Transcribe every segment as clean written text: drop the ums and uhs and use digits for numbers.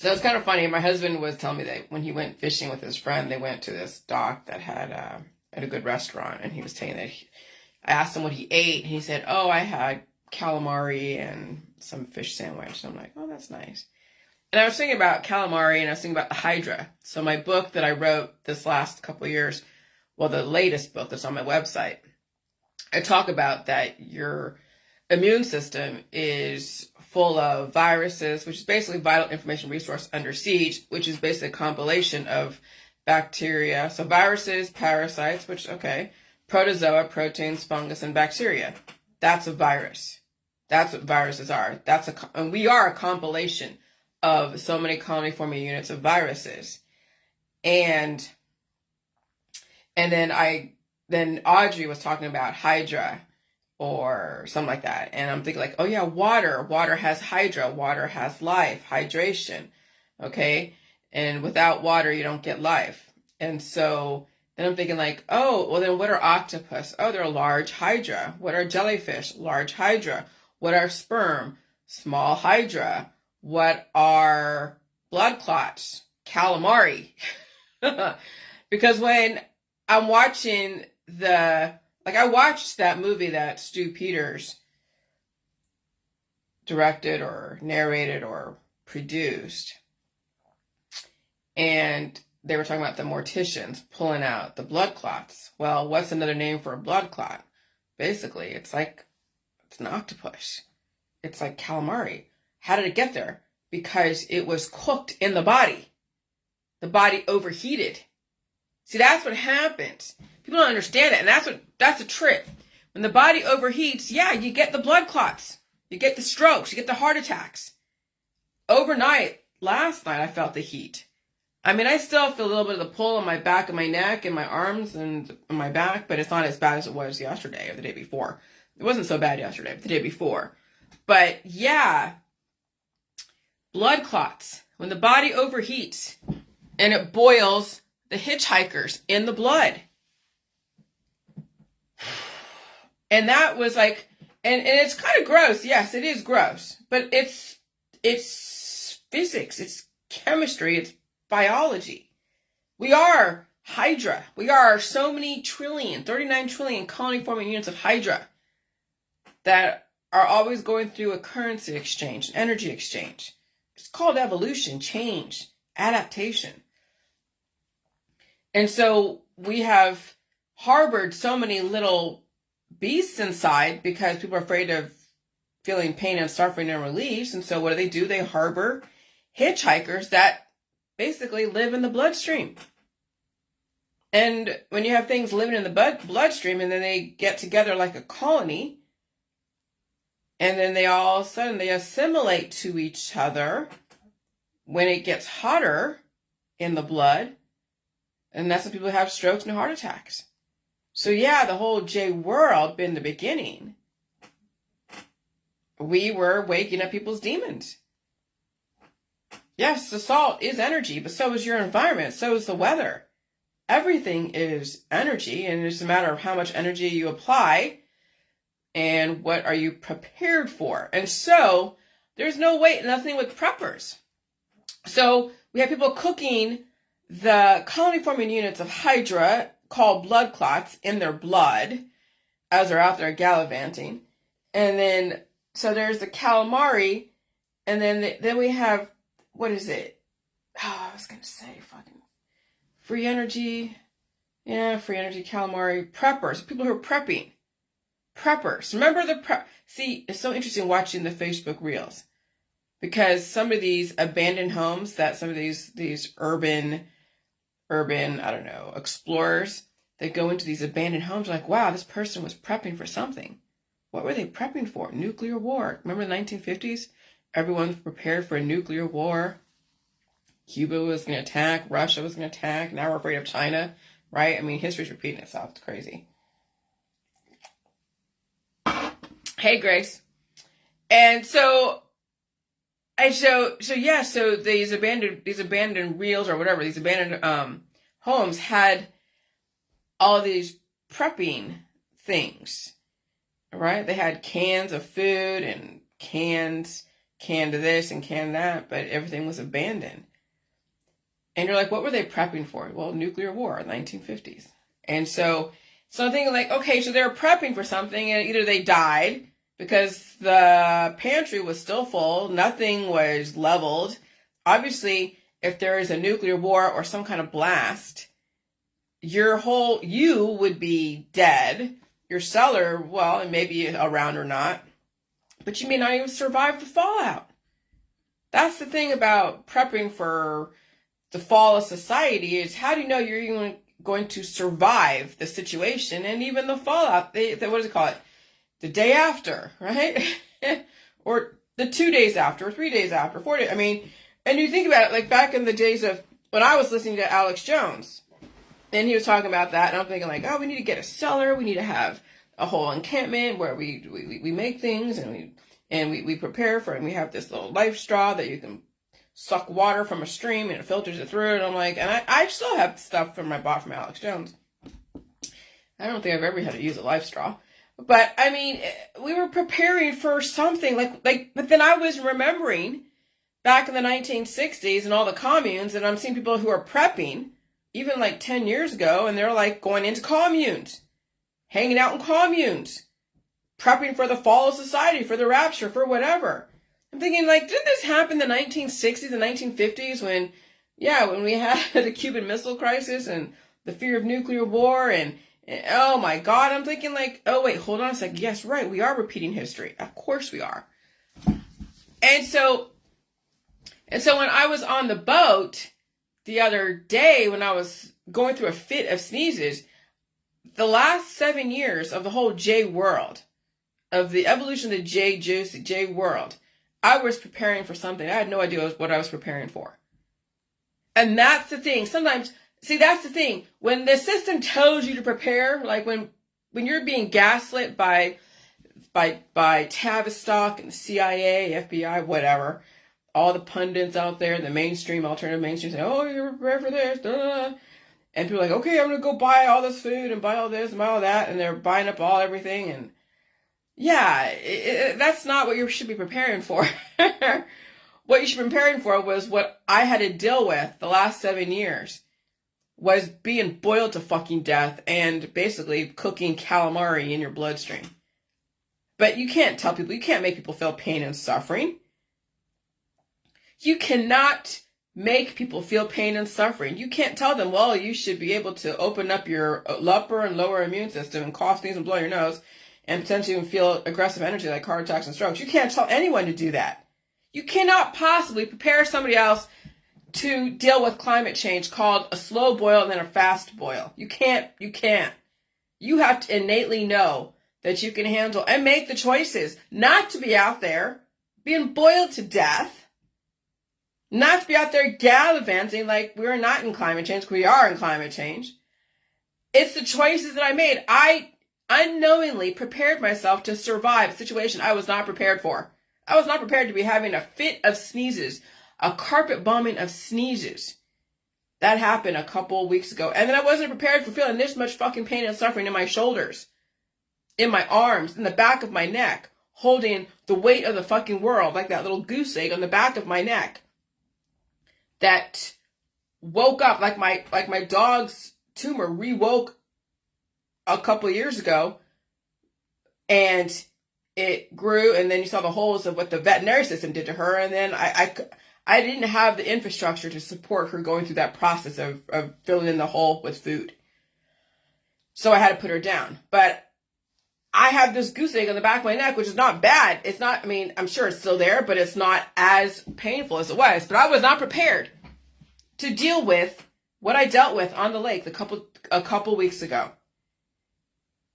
So it's kind of funny. My husband was telling me that when he went fishing with his friend, they went to this dock that had at a good restaurant, and he was saying that I asked him what he ate, and he said, "Oh, I had calamari and some fish sandwich." And I'm like, "Oh, that's nice." And I was thinking about calamari, and I was thinking about the Hydra. So my book that I wrote this last couple of years, well, the latest book that's on my website, I talk about that your immune system is full of viruses, which is basically vital information resource under siege, which is basically a compilation of bacteria. So viruses, parasites, which, okay, protozoa, proteins, fungus, and bacteria. That's a virus. That's what viruses are. And we are a compilation of so many colony-forming units of viruses. And then Audrey was talking about Hydra, or something like that. And I'm thinking like, oh yeah, water. Water has hydra. Water has life, hydration. Okay? And without water, you don't get life. And so then I'm thinking like, oh, well then what are octopus? Oh, they're a large hydra. What are jellyfish? Large hydra. What are sperm? Small hydra. What are blood clots? Calamari. Because when I'm watching I watched that movie that Stu Peters directed or narrated or produced. And they were talking about the morticians pulling out the blood clots. Well, what's another name for a blood clot? Basically, it's an octopus. It's like calamari. How did it get there? Because it was cooked in the body. The body overheated. See, that's what happens. People don't understand it, and that's a trick. When the body overheats, yeah, you get the blood clots. You get the strokes. You get the heart attacks. Overnight, last night, I felt the heat. I mean, I still feel a little bit of the pull on my back and my neck and my arms and on my back, but it's not as bad as it was yesterday or the day before. It wasn't so bad yesterday, but the day before. But yeah, blood clots. When the body overheats and it boils the hitchhikers in the blood. And that was like, and it's kind of gross. Yes, it is gross. But it's physics. It's chemistry. It's biology. We are Hydra. We are so many 39 trillion colony-forming units of Hydra that are always going through a currency exchange, an energy exchange. It's called evolution, change, adaptation. And so we have harbored so many little beasts inside because people are afraid of feeling pain and suffering and release. And so what do? They harbor hitchhikers that basically live in the bloodstream. And when you have things living in the bloodstream and then they get together like a colony, and then they all of a sudden they assimilate to each other when it gets hotter in the blood. And that's when people have strokes and heart attacks. So yeah, the whole J world been the beginning. We were waking up people's demons. Yes, the salt is energy, but so is your environment. So is the weather. Everything is energy, and it's a matter of how much energy you apply and what are you prepared for. And so there's nothing with preppers. So we have people cooking the colony-forming units of Hydra, called blood clots, in their blood as they're out there gallivanting. And then, so there's the calamari, and then we have, what is it? Oh, I was going to say fucking free energy. Yeah, free energy, calamari, preppers, people who are prepping. Preppers. Remember see, it's so interesting watching the Facebook reels. Because some of these abandoned homes that some of these urban, I don't know, explorers, they go into these abandoned homes like, wow, this person was prepping for something. What were they prepping for? Nuclear war. Remember the 1950s? Everyone was prepared for a nuclear war. Cuba was going to attack. Russia was going to attack. Now we're afraid of China, right? I mean, history's repeating itself. It's crazy. Hey, Grace. And so these abandoned reels or whatever, these abandoned homes had all these prepping things, right? They had cans of food and canned this and canned that, but everything was abandoned. And you're like, what were they prepping for? Well, nuclear war, 1950s. And so I'm thinking like, okay, so they were prepping for something, and either they died because the pantry was still full, nothing was leveled. Obviously, if there is a nuclear war or some kind of blast, you would be dead. Your cellar, well, it may be around or not, but you may not even survive the fallout. That's the thing about prepping for the fall of society, is how do you know you're even going to survive the situation and even the fallout? What does it call it? The day after, right? Or the 2 days after, or 3 days after, 4 days. I mean, and you think about it, like back in the days of when I was listening to Alex Jones, and he was talking about that, and I'm thinking like, oh, we need to get a cellar, we need to have a whole encampment where we make things and we prepare for it, and we have this little life straw that you can suck water from a stream and it filters it through. And I'm like, and I still have stuff from I bought from Alex Jones. I don't think I've ever had to use a life straw. But I mean, we were preparing for something but then I was remembering back in the 1960s and all the communes, and I'm seeing people who are prepping even like 10 years ago, and they're like going into communes, hanging out in communes, prepping for the fall of society, for the rapture, for whatever. I'm thinking, like, didn't this happen in the 1960s and 1950s when we had the Cuban Missile Crisis and the fear of nuclear war and oh my God, I'm thinking like, oh wait, hold on a second. Yes, right, we are repeating history. Of course we are. And so when I was on the boat the other day, when I was going through a fit of sneezes, the last 7 years of the whole J world, of the evolution of the J world, I was preparing for something. I had no idea what I was preparing for. And that's the thing. Sometimes, that's the thing. When the system tells you to prepare, like when you're being gaslit by Tavistock and the CIA, FBI, whatever, all the pundits out there, the mainstream, alternative mainstream, say, oh, you're prepared for this, duh. And people are like, okay, I'm going to go buy all this food and buy all this and buy all that. And they're buying up everything. And yeah, that's not what you should be preparing for. What you should be preparing for was what I had to deal with the last 7 years, was being boiled to fucking death and basically cooking calamari in your bloodstream. But you can't tell people, you can't make people feel pain and suffering. You cannot make people feel pain and suffering. You can't tell them, well, you should be able to open up your upper and lower immune system and cough, sneeze, and blow your nose and potentially even feel aggressive energy like heart attacks and strokes. You can't tell anyone to do that. You cannot possibly prepare somebody else to deal with climate change called a slow boil and then a fast boil. You can't. You have to innately know that you can handle and make the choices not to be out there being boiled to death, not to be out there gallivanting like we're not in climate change, we are in climate change. It's the choices that I made. I unknowingly prepared myself to survive a situation I was not prepared for. I was not prepared to be having a fit of sneezes, a carpet bombing of sneezes. That happened a couple weeks ago. And then I wasn't prepared for feeling this much fucking pain and suffering in my shoulders, in my arms, in the back of my neck, holding the weight of the fucking world like that little goose egg on the back of my neck that woke up like my dog's tumor rewoke a couple of years ago, and it grew, and then you saw the holes of what the veterinary system did to her, and then I didn't have the infrastructure to support her going through that process of filling in the hole with food. So I had to put her down. But I have this goose egg on the back of my neck, which is not bad. It's not, I mean, I'm sure it's still there, but it's not as painful as it was. But I was not prepared to deal with what I dealt with on the lake a couple weeks ago.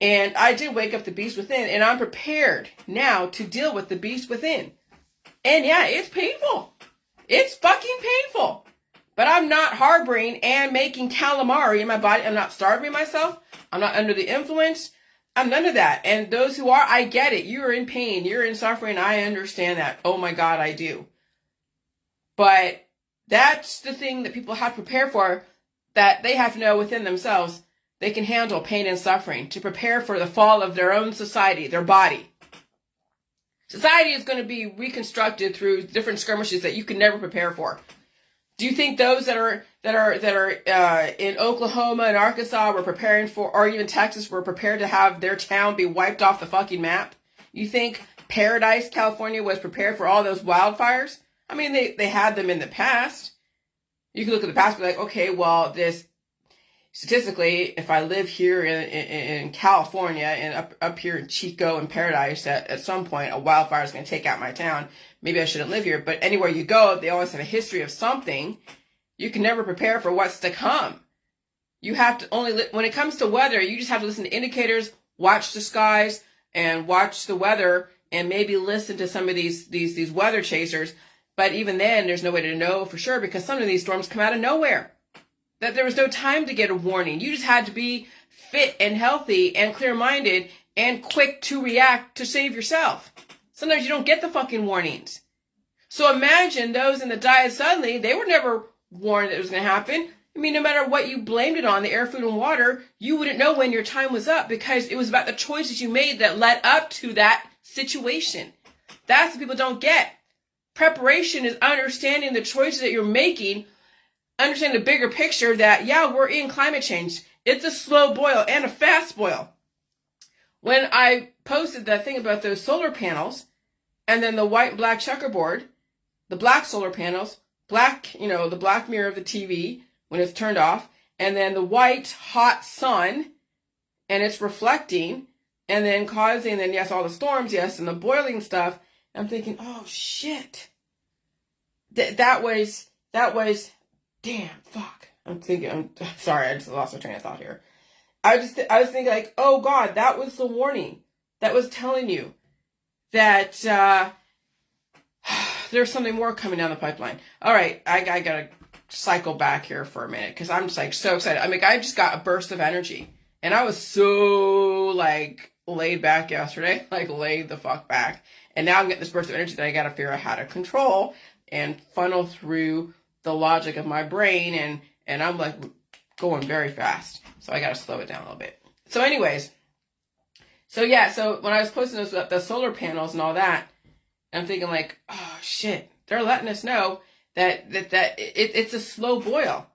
And I did wake up the beast within, and I'm prepared now to deal with the beast within. And yeah, it's painful. It's fucking painful. But I'm not harboring and making calamari in my body. I'm not starving myself. I'm not under the influence. I'm none of that. And those who are, I get it. You're in pain. You're in suffering. I understand that. Oh my God, I do. But that's the thing that people have to prepare for, that they have to know within themselves. They can handle pain and suffering to prepare for the fall of their own society, their body. Society is going to be reconstructed through different skirmishes that you can never prepare for. Do you think those that are in Oklahoma and Arkansas were preparing for, or even Texas, were prepared to have their town be wiped off the fucking map? You think Paradise, California, was prepared for all those wildfires? I mean, they had them in the past. You can look at the past and be like, okay, well, this statistically, if I live here in California and up here in Chico and Paradise, at some point a wildfire is going to take out my town. Maybe I shouldn't live here. But anywhere you go, they always have a history of something. You can never prepare for what's to come. You have to only, when it comes to weather, you just have to listen to indicators, watch the skies, and watch the weather, and maybe listen to some of these weather chasers. But even then, there's no way to know for sure, because some of these storms come out of nowhere. That there was no time to get a warning. You just had to be fit and healthy and clear-minded and quick to react to save yourself. Sometimes you don't get the fucking warnings. So imagine those in the diet suddenly, they were never warned that it was going to happen. I mean, no matter what you blamed it on, the air, food, and water, you wouldn't know when your time was up, because it was about the choices you made that led up to that situation. That's what people don't get. Preparation is understanding the choices that you're making, understanding the bigger picture that, yeah, we're in climate change. It's a slow boil and a fast boil. When I posted that thing about those solar panels, and then the white and black checkerboard, the black solar panels, black, the black mirror of the TV when it's turned off, and then the white hot sun, and it's reflecting, and then causing, then yes, all the storms, yes, and the boiling stuff. I'm thinking, oh shit. That was, damn, fuck. I'm sorry, I just lost my train of thought here. I was thinking like, oh God, that was the warning. That was telling you that there's something more coming down the pipeline. All right, I gotta cycle back here for a minute, because I'm just like so excited. I mean, I just got a burst of energy, and I was so like laid back yesterday, like laid the fuck back. And now I'm getting this burst of energy that I gotta figure out how to control and funnel through the logic of my brain, and I'm like going very fast. So I gotta slow it down a little bit. So anyways, so when I was posting the solar panels and all that, I'm thinking like, oh shit, they're letting us know that it's a slow boil.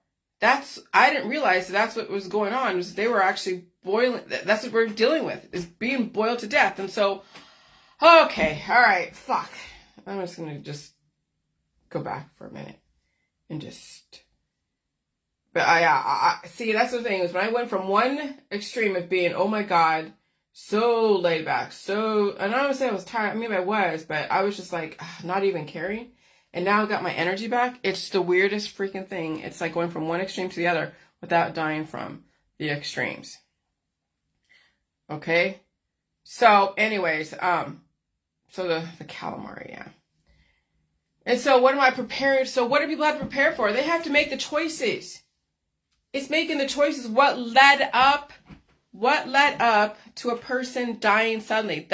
I didn't realize that's what was going on, was they were actually boiling. That's what we're dealing with, is being boiled to death. And so, okay, all right, fuck. I'm just going to go back for a minute and but I see, that's the thing, is when I went from one extreme of being, oh my God, so laid back, and I don't say I was tired, maybe I was, but I was just like, not even caring. And now I got my energy back. It's the weirdest freaking thing. It's like going from one extreme to the other without dying from the extremes. Okay? So anyways, so the calamari, yeah. And so what am I preparing? So what do people have to prepare for? They have to make the choices. It's making the choices. What led up to a person dying suddenly?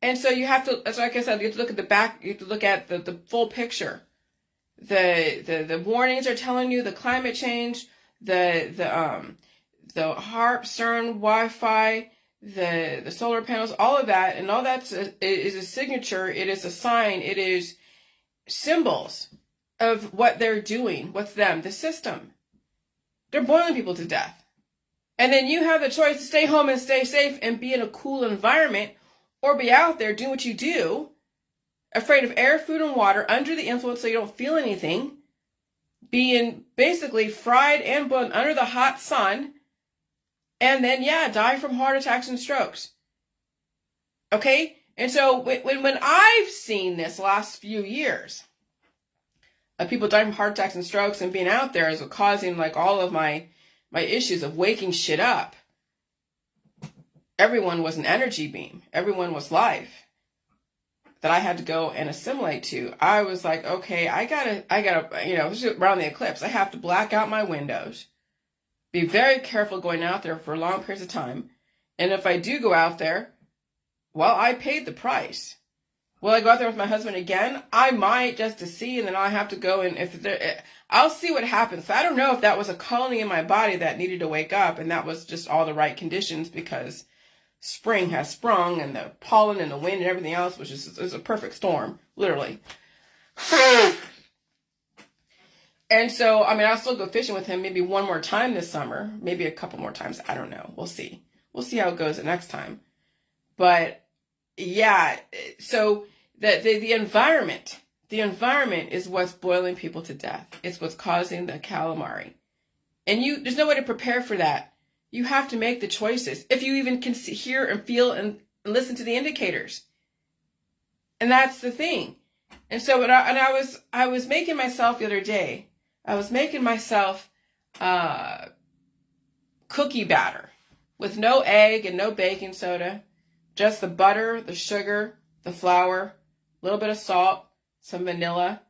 And so you have to, like I said, you have to look at the back, you have to look at the full picture. The warnings are telling you the climate change, the HAARP, CERN, Wi-Fi, the solar panels, all of that, and all that is a signature, it is a sign, it is symbols of what they're doing. What's them? The system. They're boiling people to death. And then you have the choice to stay home and stay safe and be in a cool environment, or be out there doing what you do, afraid of air, food, and water, under the influence so you don't feel anything, being basically fried and boiled under the hot sun, and then, die from heart attacks and strokes. Okay? And so when I've seen this last few years of people dying from heart attacks and strokes and being out there is causing like all of my issues of waking shit up. Everyone was an energy beam. Everyone was life that I had to go and assimilate to. I was like, okay, I gotta, around the eclipse, I have to black out my windows. Be very careful going out there for long periods of time. And if I do go out there, well, I paid the price. Will I go out there with my husband again? I might, just to see, and then I'll have to go, and I'll see what happens. So I don't know if that was a colony in my body that needed to wake up, and that was just all the right conditions, because spring has sprung, and the pollen and the wind and everything else, which is a perfect storm, literally. And so, I mean, I'll still go fishing with him maybe one more time this summer, maybe a couple more times. I don't know. We'll see. We'll see how it goes the next time. But yeah, so the environment is what's boiling people to death. It's what's causing the calamari. And there's no way to prepare for that. You have to make the choices. If you even can hear and feel and listen to the indicators. And that's the thing. And so, I was making myself the other day, I was making myself cookie batter with no egg and no baking soda, just the butter, the sugar, the flour, a little bit of salt, some vanilla.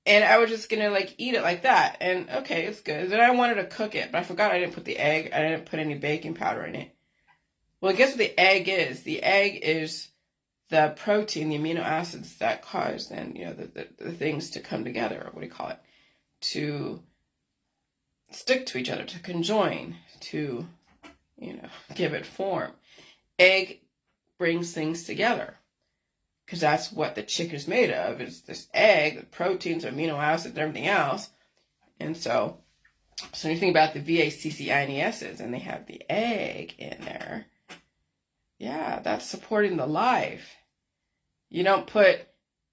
And I was just gonna eat it like that. And okay, it's good. Then I wanted to cook it, but I forgot I didn't put the egg. I didn't put any baking powder in it. Well, guess what the egg is? The egg is the protein, the amino acids that cause then, the things to come together, or what do you call it? To stick to each other, to conjoin, to, give it form. Egg brings things together. Because that's what the chicken is made of, is this egg, the proteins, amino acids, and everything else. And so when you think about the VACCINESs, and they have the egg in there, yeah, that's supporting the life. You don't put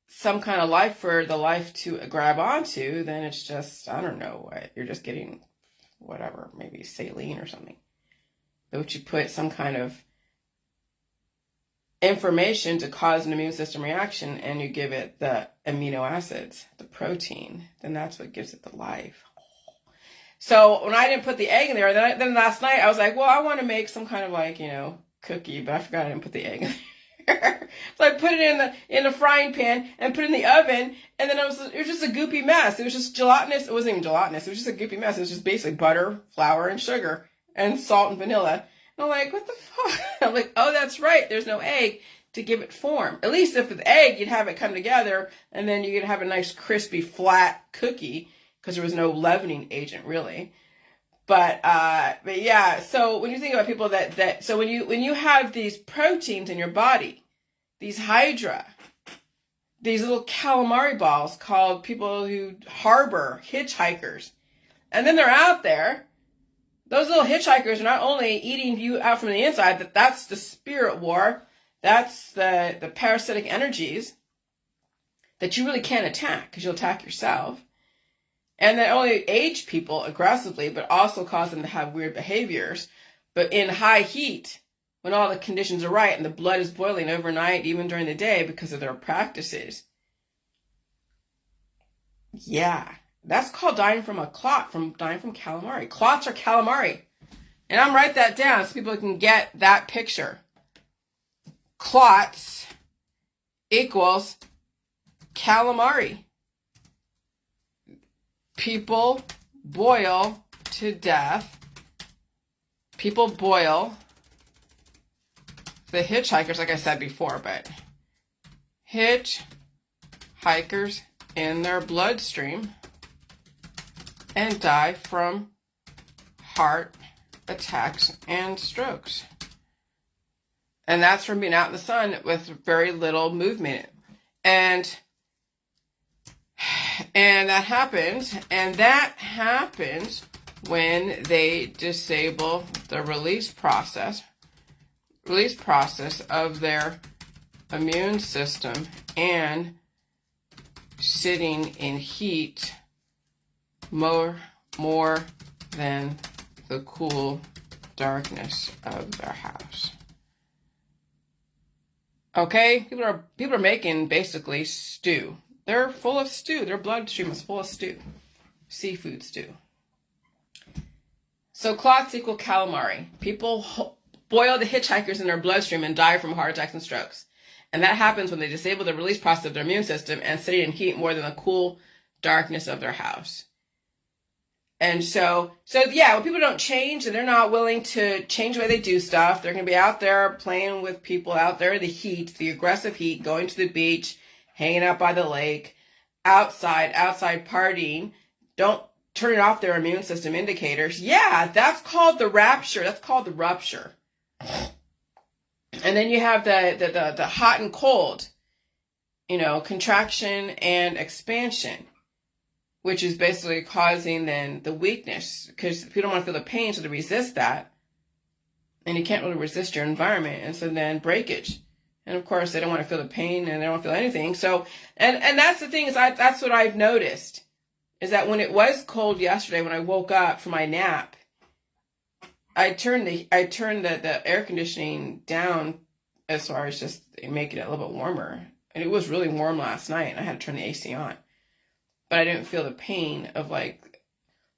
some kind of life for the life to grab onto, then it's just, I don't know what, you're just getting whatever, maybe saline or something. But you put some kind of information to cause an immune system reaction, and you give it the amino acids, the protein, then that's what gives it the life. So when I didn't put the egg in there, then last night I was like, well, I want to make some kind of cookie, but I forgot I didn't put the egg in there. So I put it in the frying pan and put it in the oven, and then it was just a goopy mess. It was just gelatinous. It wasn't even gelatinous. It was just a goopy mess. It was just basically butter, flour, and sugar, and salt and vanilla. And I'm like, what the fuck? I'm like, oh, that's right. There's no egg to give it form. At least if with egg, you'd have it come together, and then you could have a nice crispy, flat cookie, because there was no leavening agent, really. But yeah, so when you think about people so when you have these proteins in your body, these hydra, these little calamari balls called people who harbor hitchhikers, and then they're out there, those little hitchhikers are not only eating you out from the inside, that's the spirit war, that's the parasitic energies that you really can't attack, because you'll attack yourself. And that only age people aggressively, but also cause them to have weird behaviors. But in high heat, when all the conditions are right and the blood is boiling overnight, even during the day, because of their practices. Yeah, that's called dying from a clot, dying from calamari. Clots are calamari. And I'm write that down so people can get that picture. Clots equals calamari. People boil to death. People boil. The hitchhikers, like I said before, but hitchhikers in their bloodstream and die from heart attacks and strokes. And that's from being out in the sun with very little movement. And that happens when they disable the release process of their immune system and sitting in heat more than the cool darkness of their house. Okay, people are making basically stew. They're full of stew. Their bloodstream is full of stew. Seafood stew. So clots equal calamari. People boil the hitchhikers in their bloodstream and die from heart attacks and strokes. And that happens when they disable the release process of their immune system and sitting in heat more than the cool darkness of their house. And so yeah, when people don't change and they're not willing to change the way they do stuff, they're going to be out there playing with people out there, the heat, the aggressive heat, going to the beach, hanging out by the lake, outside partying, don't turn off their immune system indicators. Yeah, that's called the rapture. That's called the rupture. And then you have the hot and cold, contraction and expansion, which is basically causing then the weakness, because people don't want to feel the pain, so they resist that. And you can't really resist your environment. And so then breakage. And of course, they don't want to feel the pain and they don't want to feel anything. So, and that's the thing, is that's what I've noticed, is that when it was cold yesterday, when I woke up from my nap, I turned the air conditioning down as far as just making it a little bit warmer. And it was really warm last night, and I had to turn the AC on. But I didn't feel the pain of like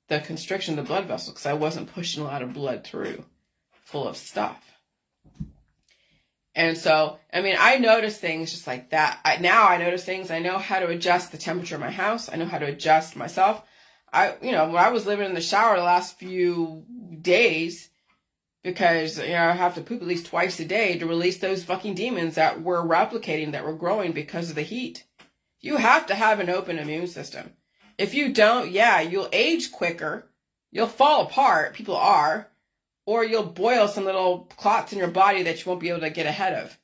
the constriction of the blood vessel, because I wasn't pushing a lot of blood through full of stuff. And so, I mean, I notice things just like that. Now I notice things. I know how to adjust the temperature of my house. I know how to adjust myself. When I was living in the shower the last few days, because, I have to poop at least twice a day to release those fucking demons that were replicating, that were growing because of the heat. You have to have an open immune system. If you don't, you'll age quicker. You'll fall apart. People are. Or you'll boil some little clots in your body that you won't be able to get ahead of.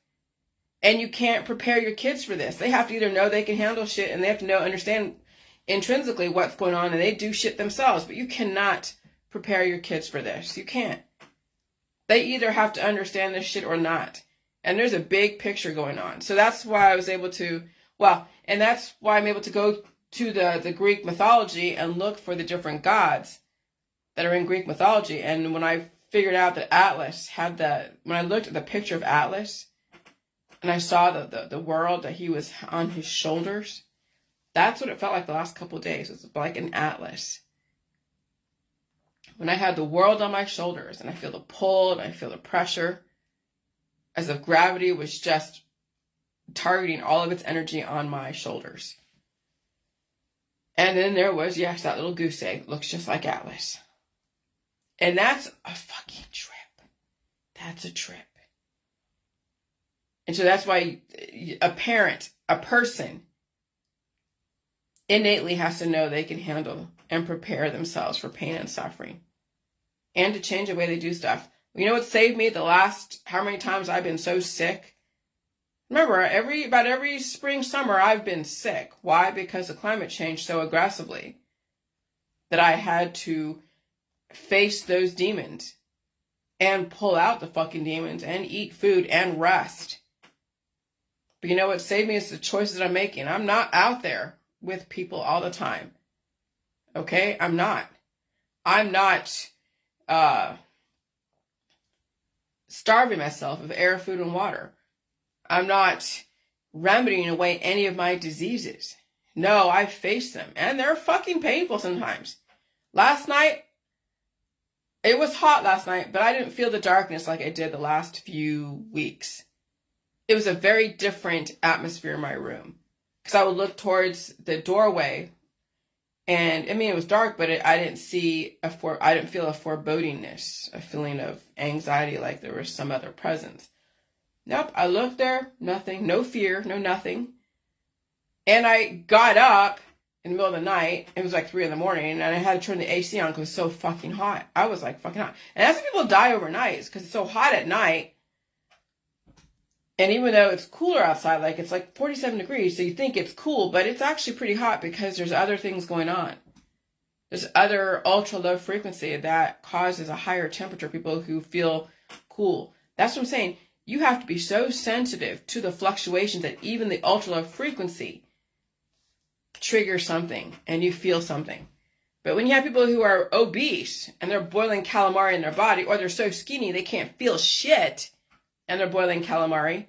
And you can't prepare your kids for this. They have to either know they can handle shit, and they have to understand intrinsically what's going on, and they do shit themselves. But you cannot prepare your kids for this. You can't. They either have to understand this shit or not. And there's a big picture going on. So that's why I was able to, and that's why I'm able to go to the Greek mythology and look for the different gods that are in Greek mythology. And when I figured out that Atlas had when I looked at the picture of Atlas and I saw the world that he was on his shoulders, that's what it felt like the last couple of days. It was like an atlas. When I had the world on my shoulders and I feel the pull and I feel the pressure, as if gravity was just targeting all of its energy on my shoulders. And then there was, that little goose egg. Looks just like Atlas. And that's a fucking trip. That's a trip. And so that's why a parent, a person, innately has to know they can handle and prepare themselves for pain and suffering. And to change the way they do stuff. You know what saved me the last, how many times I've been so sick? Remember, about every spring, summer, I've been sick. Why? Because the climate changed so aggressively that I had to face those demons and pull out the fucking demons and eat food and rest. But you know what saved me is the choices that I'm making. I'm not out there with people all the time. Okay? I'm not starving myself of air, food, and water. I'm not remedying away any of my diseases. No, I face them. And they're fucking painful sometimes. Last night, it was hot last night, but I didn't feel the darkness like I did the last few weeks. It was a very different atmosphere in my room. Because I would look towards the doorway, and I mean, it was dark, but I didn't feel a forebodingness, a feeling of anxiety like there was some other presence. Nope, I looked there, nothing, no fear, no nothing. And I got up in the middle of the night. It was like 3 a.m, and I had to turn the AC on because it was so fucking hot. I was like fucking hot. And that's why people die overnight, is because it's so hot at night. And even though it's cooler outside, like it's like 47 degrees, so you think it's cool, but it's actually pretty hot because there's other things going on. There's other ultra low frequency that causes a higher temperature, people who feel cool. That's what I'm saying. You have to be so sensitive to the fluctuations that even the ultra low frequency triggers something and you feel something. But when you have people who are obese and they're boiling calamari in their body, or they're so skinny they can't feel shit and they're boiling calamari,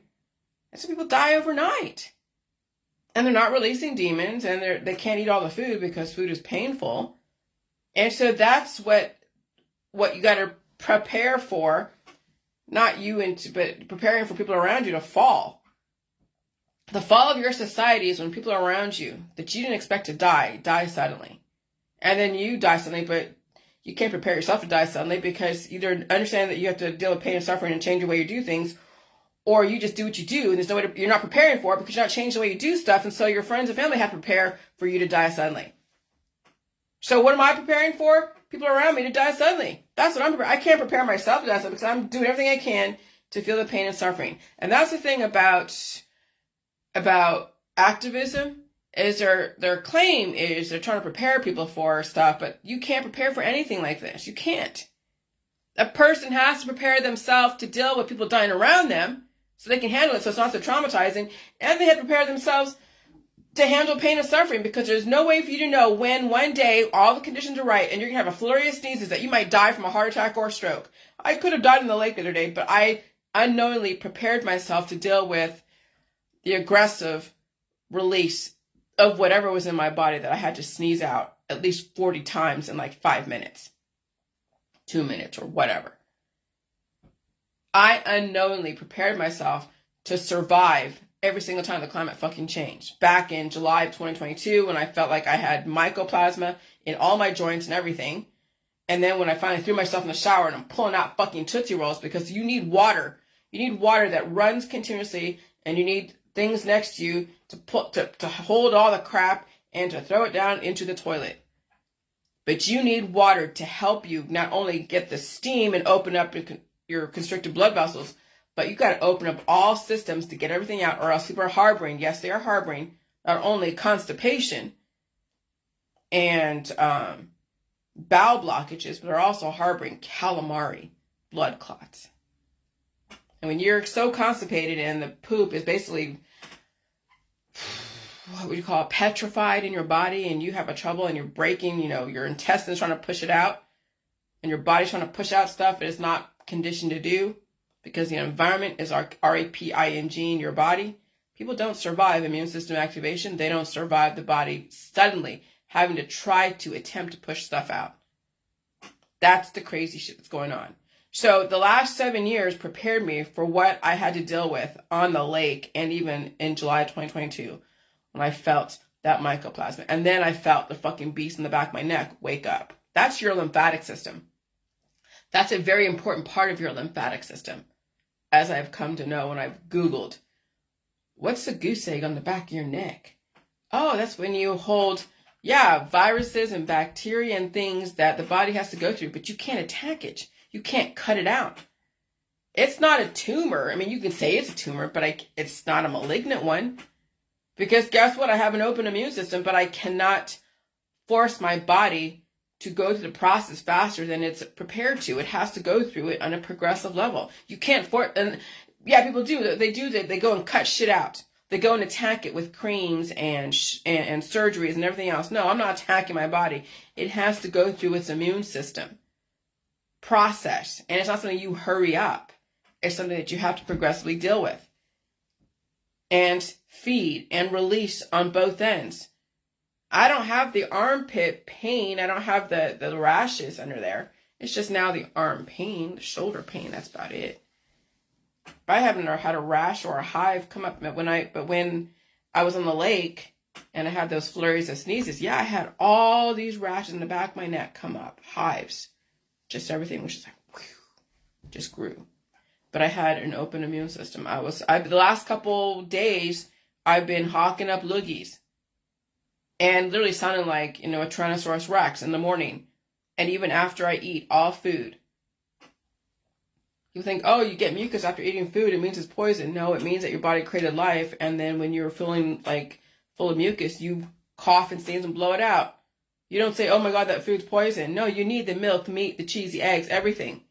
and so people die overnight. And they're not releasing demons, and they can't eat all the food because food is painful. And so that's what you got to prepare for, not you, but preparing for people around you to fall. The fall of your society is when people around you that you didn't expect to die suddenly. And then you die suddenly, but you can't prepare yourself to die suddenly because you either understand that you have to deal with pain and suffering and change the way you do things, or you just do what you do and there's no way you're not preparing for it because you're not changing the way you do stuff, and so your friends and family have to prepare for you to die suddenly. So what am I preparing for? People around me to die suddenly. That's what I'm preparing. I can't prepare myself to die suddenly because I'm doing everything I can to feel the pain and suffering. And that's the thing about activism, is their claim is they're trying to prepare people for stuff, but you can't prepare for anything like this. You can't. A person has to prepare themselves to deal with people dying around them so they can handle it, so it's not so traumatizing, and they have to prepare themselves to handle pain and suffering, because there's no way for you to know when one day all the conditions are right and you're going to have a flurry of sneezes that you might die from a heart attack or a stroke. I could have died in the lake the other day, but I unknowingly prepared myself to deal with the aggressive release of whatever was in my body that I had to sneeze out at least 40 times in like 5 minutes, 2 minutes, or whatever. I unknowingly prepared myself to survive every single time the climate fucking changed. Back in July of 2022, when I felt like I had mycoplasma in all my joints and everything. And then when I finally threw myself in the shower and I'm pulling out fucking Tootsie Rolls, because you need water. You need water that runs continuously, and you need things next to you to hold all the crap and to throw it down into the toilet. But you need water to help you not only get the steam and open up your constricted blood vessels, but you got to open up all systems to get everything out, or else people are harboring, yes, they are harboring, not only constipation and bowel blockages, but they're also harboring calamari blood clots. And when you're so constipated and the poop is basically, what would you call it, petrified in your body, and you have a trouble and you're breaking, your intestines trying to push it out, and your body's trying to push out stuff it is not conditioned to do, because the environment is raping in your body. People don't survive immune system activation. They don't survive the body suddenly having to try to attempt to push stuff out. That's the crazy shit that's going on. So the last 7 years prepared me for what I had to deal with on the lake, and even in July 2022, when I felt that mycoplasma. And then I felt the fucking beast in the back of my neck wake up. That's your lymphatic system. That's a very important part of your lymphatic system, as I've come to know when I've Googled, what's the goose egg on the back of your neck? Oh, that's when you hold, viruses and bacteria and things that the body has to go through, but you can't attack it. You can't cut it out. It's not a tumor. I mean, you can say it's a tumor, but it's not a malignant one. Because guess what? I have an open immune system, but I cannot force my body to go through the process faster than it's prepared to. It has to go through it on a progressive level. You can't force, and people do. They go and cut shit out. They go and attack it with creams and surgeries and everything else. No, I'm not attacking my body. It has to go through its immune system process. And it's not something you hurry up. It's something that you have to progressively deal with. And feed and release on both ends. I don't have the armpit pain. I don't have the rashes under there. It's just now the arm pain, the shoulder pain. That's about it. I haven't had a rash or a hive come up. But when I was on the lake and I had those flurries of sneezes, I had all these rashes in the back of my neck come up, hives. Just everything was just like, whew, just grew. But I had an open immune system. The last couple days, I've been hawking up loogies. And literally sounding like, a Tyrannosaurus Rex in the morning. And even after I eat all food. You think, oh, you get mucus after eating food, it means it's poison. No, it means that your body created life. And then when you're feeling like full of mucus, you cough and sneeze and blow it out. You don't say, oh my God, that food's poison. No, you need the milk, the meat, the cheese, the eggs, everything.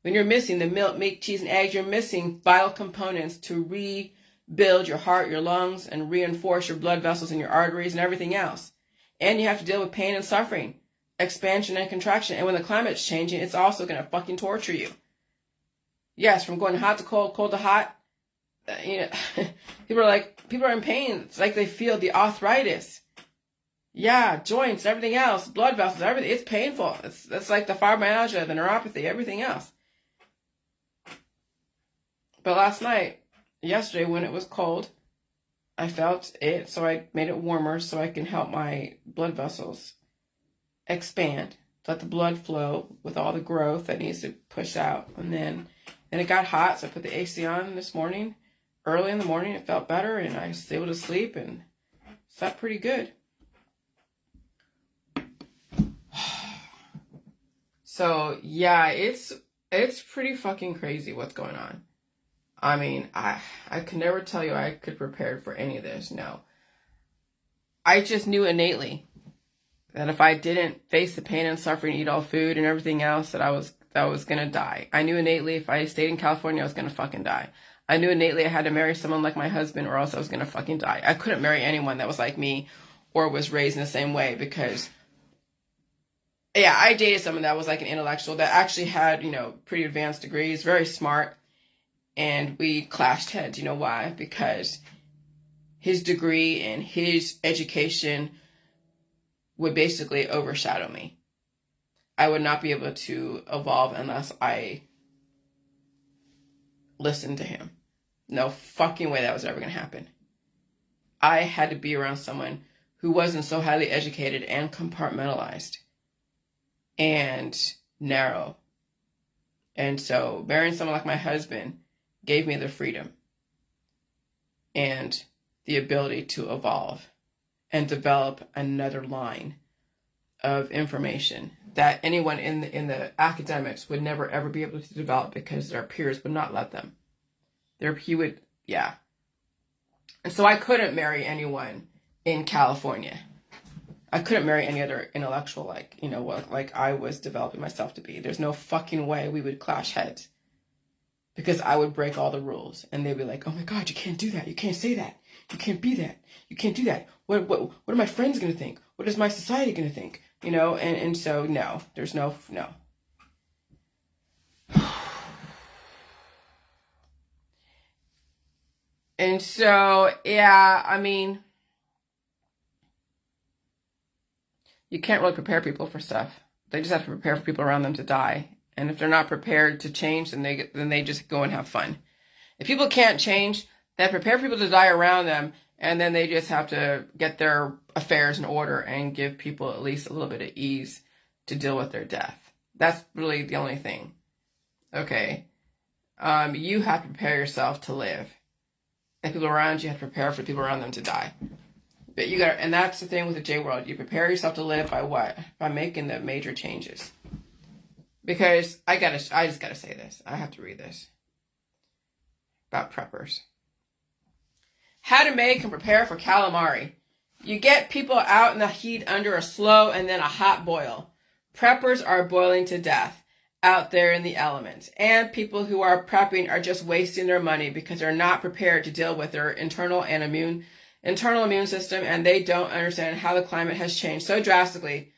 When you're missing the milk, meat, cheese, and eggs, you're missing vital components to rebuild your heart, your lungs, and reinforce your blood vessels and your arteries and everything else. And you have to deal with pain and suffering, expansion and contraction. And when the climate's changing, it's also going to fucking torture you. Yes, from going hot to cold, cold to hot. People are in pain. It's like they feel the arthritis. Joints, everything else, blood vessels, everything. It's painful. It's like the fibromyalgia, the neuropathy, everything else. But yesterday when it was cold, I felt it, so I made it warmer so I can help my blood vessels expand, let the blood flow with all the growth that needs to push out. And then it got hot, so I put the AC on this morning. Early in the morning, it felt better, and I was able to sleep and slept pretty good. So, it's pretty fucking crazy what's going on. I mean, I could never tell you I could prepare for any of this. No. I just knew innately that if I didn't face the pain and suffering, eat all food and everything else, that I was going to die. I knew innately if I stayed in California, I was going to fucking die. I knew innately I had to marry someone like my husband or else I was going to fucking die. I couldn't marry anyone that was like me or was raised in the same way because, yeah, I dated someone that was like an intellectual that actually had, pretty advanced degrees, very smart, and we clashed heads. You know why? Because his degree and his education would basically overshadow me. I would not be able to evolve unless I listened to him. No fucking way that was ever going to happen. I had to be around someone who wasn't so highly educated and compartmentalized and narrow. And so marrying someone like my husband gave me the freedom and the ability to evolve and develop another line of information that anyone in the academics would never ever be able to develop because their peers would not let them. And so I couldn't marry anyone in California. I couldn't marry any other intellectual like I was developing myself to be. There's no fucking way we would clash heads because I would break all the rules and they'd be like, oh my God, you can't do that. You can't say that. You can't be that. You can't do that. What are my friends going to think? What is my society going to think? And so no, there's no. And so, yeah, I mean, you can't really prepare people for stuff. They just have to prepare for people around them to die. And if they're not prepared to change, then they just go and have fun. If people can't change, then prepare people to die around them, and then they just have to get their affairs in order and give people at least a little bit of ease to deal with their death. That's really the only thing. Okay. You have to prepare yourself to live. And people around you have to prepare for people around them to die. But and that's the thing with the J world. You prepare yourself to live by what? By making the major changes. Because I just gotta say this. I have to read this. About preppers. How to make and prepare for calamari. You get people out in the heat under a slow and then a hot boil. Preppers are boiling to death out there in the elements. And people who are prepping are just wasting their money because they're not prepared to deal with their internal immune system, and they don't understand how the climate has changed so drastically.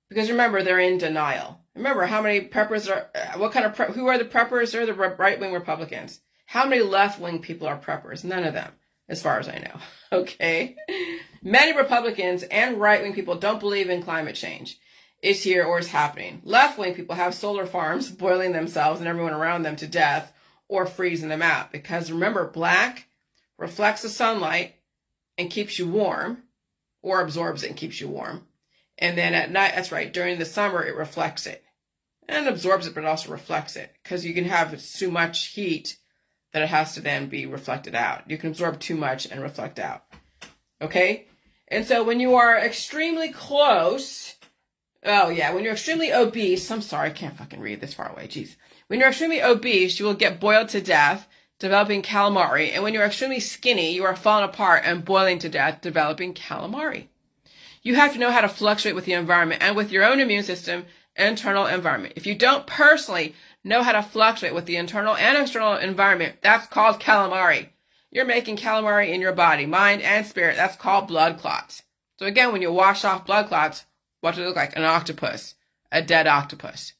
Because remember, they're in denial. Remember how many preppers who are the preppers? They're the right-wing Republicans. How many left-wing people are preppers? None of them, as far as I know. Okay? Many Republicans and right-wing people don't believe in climate change. Is here or is happening. Left-wing people have solar farms boiling themselves and everyone around them to death or freezing them out. Because remember, black reflects the sunlight and keeps you warm, or absorbs it and keeps you warm. And then at night, that's right, during the summer, it reflects it. And absorbs it, but it also reflects it. Because you can have too much heat that it has to then be reflected out. You can absorb too much and reflect out. Okay? And so when you are extremely close... Oh, yeah, when you're extremely obese, I'm sorry, I can't fucking read this far away, jeez. When you're extremely obese, you will get boiled to death, developing calamari. And when you're extremely skinny, you are falling apart and boiling to death, developing calamari. You have to know how to fluctuate with the environment and with your own immune system, internal environment. If you don't personally know how to fluctuate with the internal and external environment, that's called calamari. You're making calamari in your body, mind, and spirit. That's called blood clots. So again, when you wash off blood clots, what does it look like? An octopus. A dead octopus.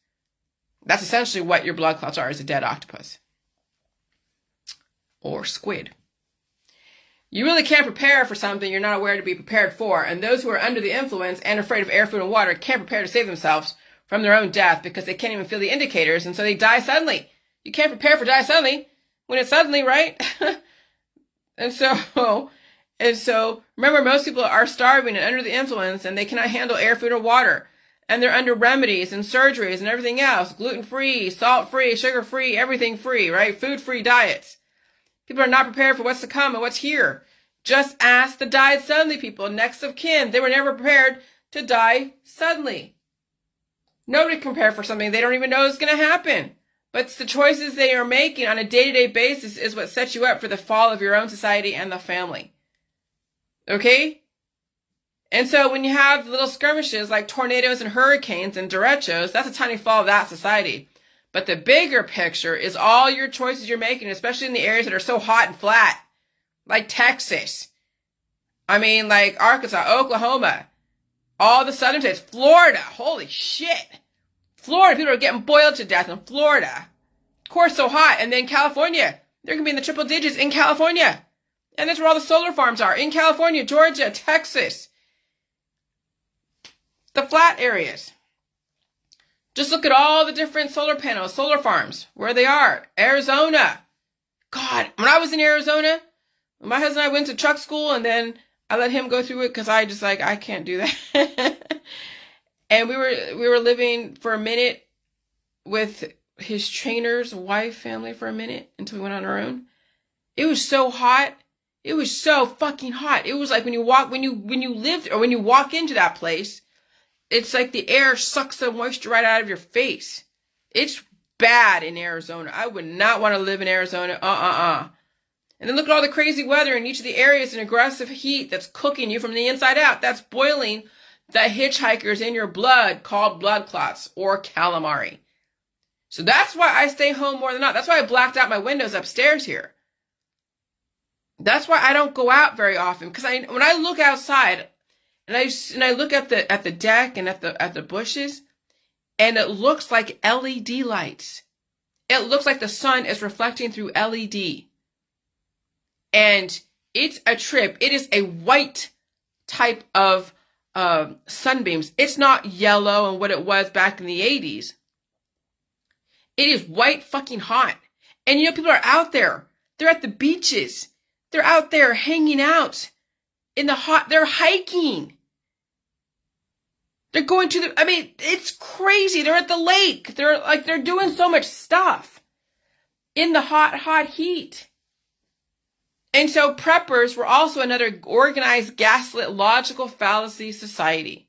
That's essentially what your blood clots are, is a dead octopus. Or squid. You really can't prepare for something you're not aware to be prepared for. And those who are under the influence and afraid of air, food, and water can't prepare to save themselves from their own death because they can't even feel the indicators, and so they die suddenly. You can't prepare for die suddenly when it's suddenly, right? And so, remember, most people are starving and under the influence, and they cannot handle air, food, or water. And they're under remedies and surgeries and everything else. Gluten-free, salt-free, sugar-free, everything free, right? Food-free diets. People are not prepared for what's to come and what's here. Just ask the died suddenly people, next of kin. They were never prepared to die suddenly. Nobody can prepare for something they don't even know is going to happen. But it's the choices they are making on a day-to-day basis is what sets you up for the fall of your own society and the family. Okay? And so when you have little skirmishes like tornadoes and hurricanes and derechos, that's a tiny fall of that society. But the bigger picture is all your choices you're making, especially in the areas that are so hot and flat, like Texas. I mean, like Arkansas, Oklahoma, all the southern states, Florida. Holy shit. Florida, people are getting boiled to death in Florida. Of course, so hot. And then California, they're going to be in the triple digits in California. And that's where all the solar farms are, in California, Georgia, Texas. The flat areas. Just look at all the different solar panels, solar farms, where they are. Arizona. God, when I was in Arizona, my husband and I went to truck school, and then I let him go through it because I can't do that. And we were living for a minute with his trainer's wife family for a minute until we went on our own. It was so hot. It was so fucking hot. It was like when you walk into that place, it's like the air sucks the moisture right out of your face. It's bad in Arizona. I would not want to live in Arizona. And then look at all the crazy weather in each of the areas and aggressive heat that's cooking you from the inside out. That's boiling the hitchhikers in your blood called blood clots or calamari. So that's why I stay home more than not. That's why I blacked out my windows upstairs here. That's why I don't go out very often, because when I look outside and I look at the deck and at the bushes, and it looks like LED lights. It looks like the sun is reflecting through LED. And it's a trip. It is a white type of sunbeams. It's not yellow and what it was back in the 80s. It is white fucking hot. And people are out there. They're at the beaches. They're out there hanging out in the hot. They're hiking. They're going to it's crazy. They're at the lake. They're doing so much stuff in the hot heat. And so preppers were also another organized, gaslit, logical fallacy society.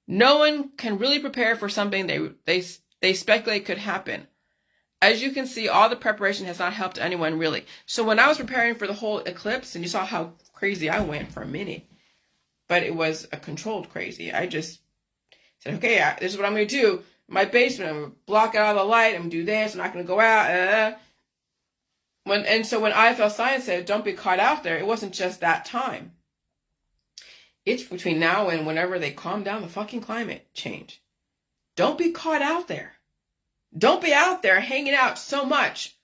No one can really prepare for something they speculate could happen. As you can see, all the preparation has not helped anyone really. So when I was preparing for the whole eclipse, and you saw how crazy I went for a minute, but it was a controlled crazy. I just said, okay, this is what I'm going to do. In my basement, I'm going to block out all the light. I'm going to do this. I'm not going to go out. So when IFL Science said, don't be caught out there, it wasn't just that time. It's between now and whenever they calm down the fucking climate change. Don't be caught out there. Don't be out there hanging out so much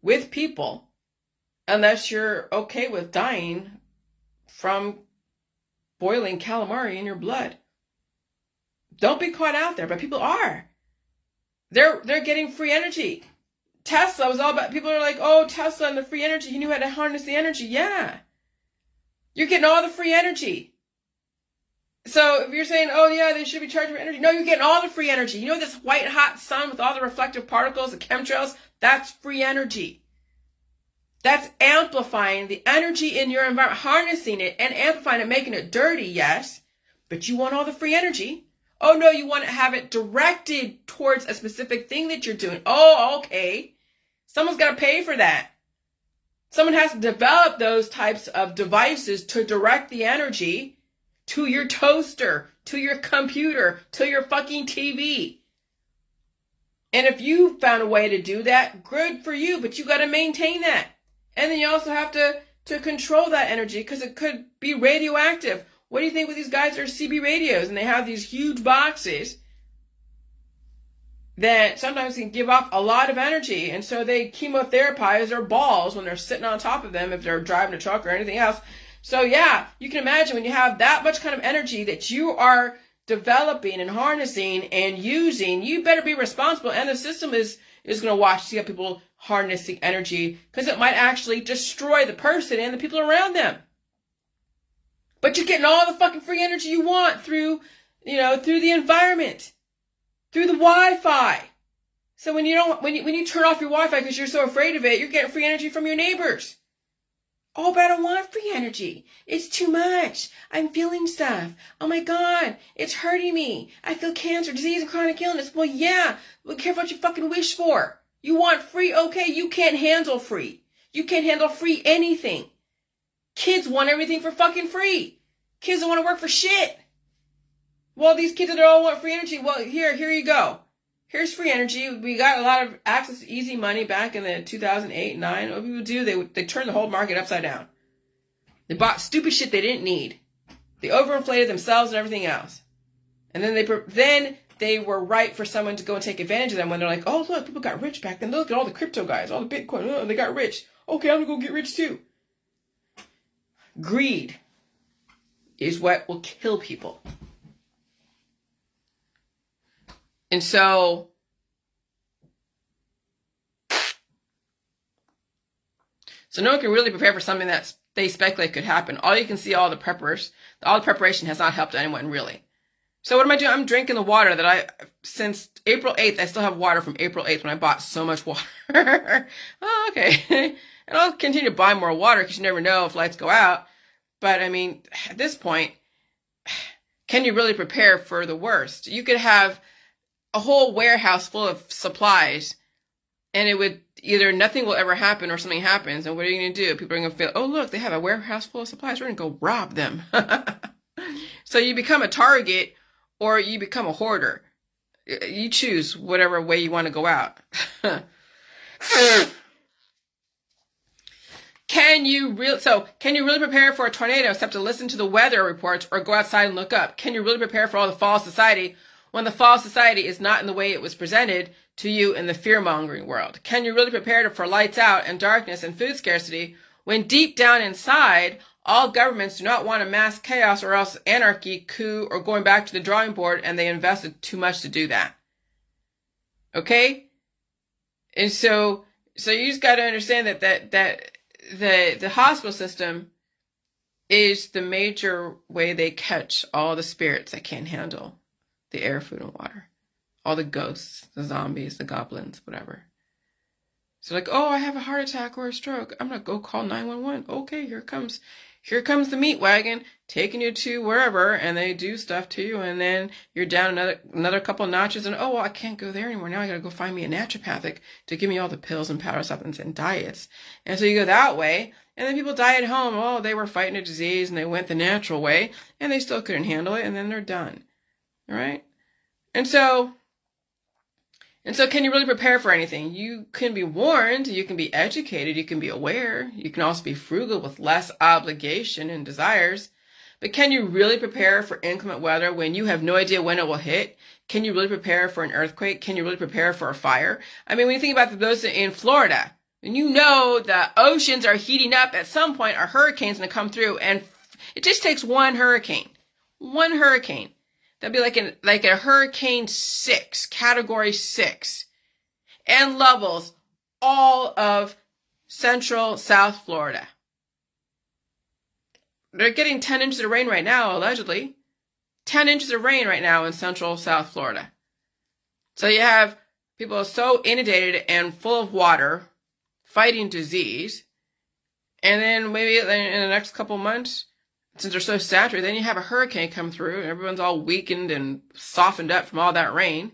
with people unless you're okay with dying from boiling calamari in your blood. Don't be caught out there, but people are. They're getting free energy. Tesla was all about, people are like, oh, Tesla and the free energy. He knew how to harness the energy. Yeah. You're getting all the free energy. So if you're saying, oh yeah, they should be charged for energy. No, you're getting all the free energy. You know this white hot sun with all the reflective particles, the chemtrails? That's free energy. That's amplifying the energy in your environment, harnessing it and amplifying it, making it dirty, yes. But you want all the free energy. Oh no, you want to have it directed towards a specific thing that you're doing. Oh, okay. Someone's got to pay for that. Someone has to develop those types of devices to direct the energy to your toaster, to your computer, to your fucking TV. And if you found a way to do that, good for you, but you got to maintain that. And then you also have to control that energy because it could be radioactive. What do you think with these guys that are CB radios and they have these huge boxes that sometimes can give off a lot of energy, and so they chemotherapize their balls when they're sitting on top of them if they're driving a truck or anything else. So yeah, you can imagine when you have that much kind of energy that you are developing and harnessing and using, you better be responsible, and the system is going to watch to see how people harness the energy, because it might actually destroy the person and the people around them. But you're getting all the fucking free energy you want through the environment, through the Wi-Fi. So when you turn off your Wi-Fi because you're so afraid of it, you're getting free energy from your neighbors. Oh, but I don't want free energy. It's too much. I'm feeling stuff. Oh my God, it's hurting me. I feel cancer, disease, and chronic illness. Well, yeah, but careful what you fucking wish for. You want free? Okay, you can't handle free. You can't handle free anything. Kids want everything for fucking free. Kids don't want to work for shit. Well, these kids that all want free energy, well, here you go. Here's free energy. We got a lot of access to easy money back in the 2008, 9. What people do, they turned the whole market upside down. They bought stupid shit they didn't need. They overinflated themselves and everything else. And then they were right for someone to go and take advantage of them when they're like, oh, look, people got rich back then. Look at all the crypto guys, all the Bitcoin. Oh, they got rich. Okay, I'm going to go get rich too. Greed is what will kill people. And so no one can really prepare for something that they speculate could happen. All you can see, all the preparation has not helped anyone really. So what am I doing? I'm drinking the water that since April 8th, I still have water from April 8th when I bought so much water. Oh, okay. And I'll continue to buy more water because you never know if lights go out. But I mean, at this point, can you really prepare for the worst? You could have a whole warehouse full of supplies and it would either nothing will ever happen or something happens. And what are you going to do? People are going to feel, oh, look, they have a warehouse full of supplies. We're going to go rob them. So you become a target or you become a hoarder. You choose whatever way you want to go out. Can you really prepare for a tornado except to listen to the weather reports or go outside and look up? Can you really prepare for all the false society when the false society is not in the way it was presented to you in the fear-mongering world? Can you really prepare for lights out and darkness and food scarcity when deep down inside, all governments do not want a mass chaos or else anarchy, coup, or going back to the drawing board, and they invested too much to do that? Okay? And so you just got to understand that the hospital system is the major way they catch all the spirits that can't handle the air, food, and water. All the ghosts, the zombies, the goblins, whatever. So like, oh, I have a heart attack or a stroke. I'm going to go call 911. Okay, here comes the meat wagon taking you to wherever, and they do stuff to you, and then you're down another couple notches, and oh, well, I can't go there anymore. Now I got to go find me a naturopathic to give me all the pills and powder supplements and diets. And so you go that way, and then people die at home. Oh, they were fighting a disease, and they went the natural way, and they still couldn't handle it, and then they're done. All right? And so can you really prepare for anything? You can be warned, you can be educated, you can be aware, you can also be frugal with less obligation and desires. But can you really prepare for inclement weather when you have no idea when it will hit? Can you really prepare for an earthquake? Can you really prepare for a fire? I mean, when you think about those in Florida, and you know the oceans are heating up, at some point a hurricane's going to come through, and it just takes one hurricane. That'd be like a hurricane 6, category 6, and levels all of central South Florida. They're getting 10 inches of rain right now, allegedly. 10 inches of rain right now in central South Florida. So you have people so inundated and full of water, fighting disease, and then maybe in the next couple months, since they're so saturated, then you have a hurricane come through, and everyone's all weakened and softened up from all that rain.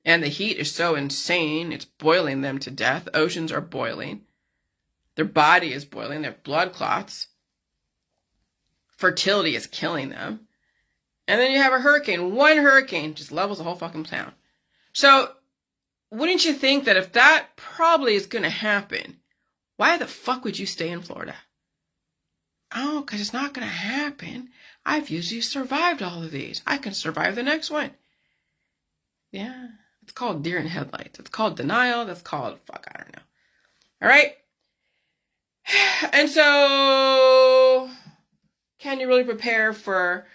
And the heat is so insane, it's boiling them to death. Oceans are boiling. Their body is boiling. They have blood clots. Fertility is killing them. And then you have a hurricane. One hurricane just levels the whole fucking town. So, wouldn't you think that if that probably is going to happen, why the fuck would you stay in Florida? Oh, because it's not going to happen. I've usually survived all of these. I can survive the next one. Yeah, it's called deer in headlights. It's called denial. That's called, fuck, I don't know. All right? And so, can you really prepare for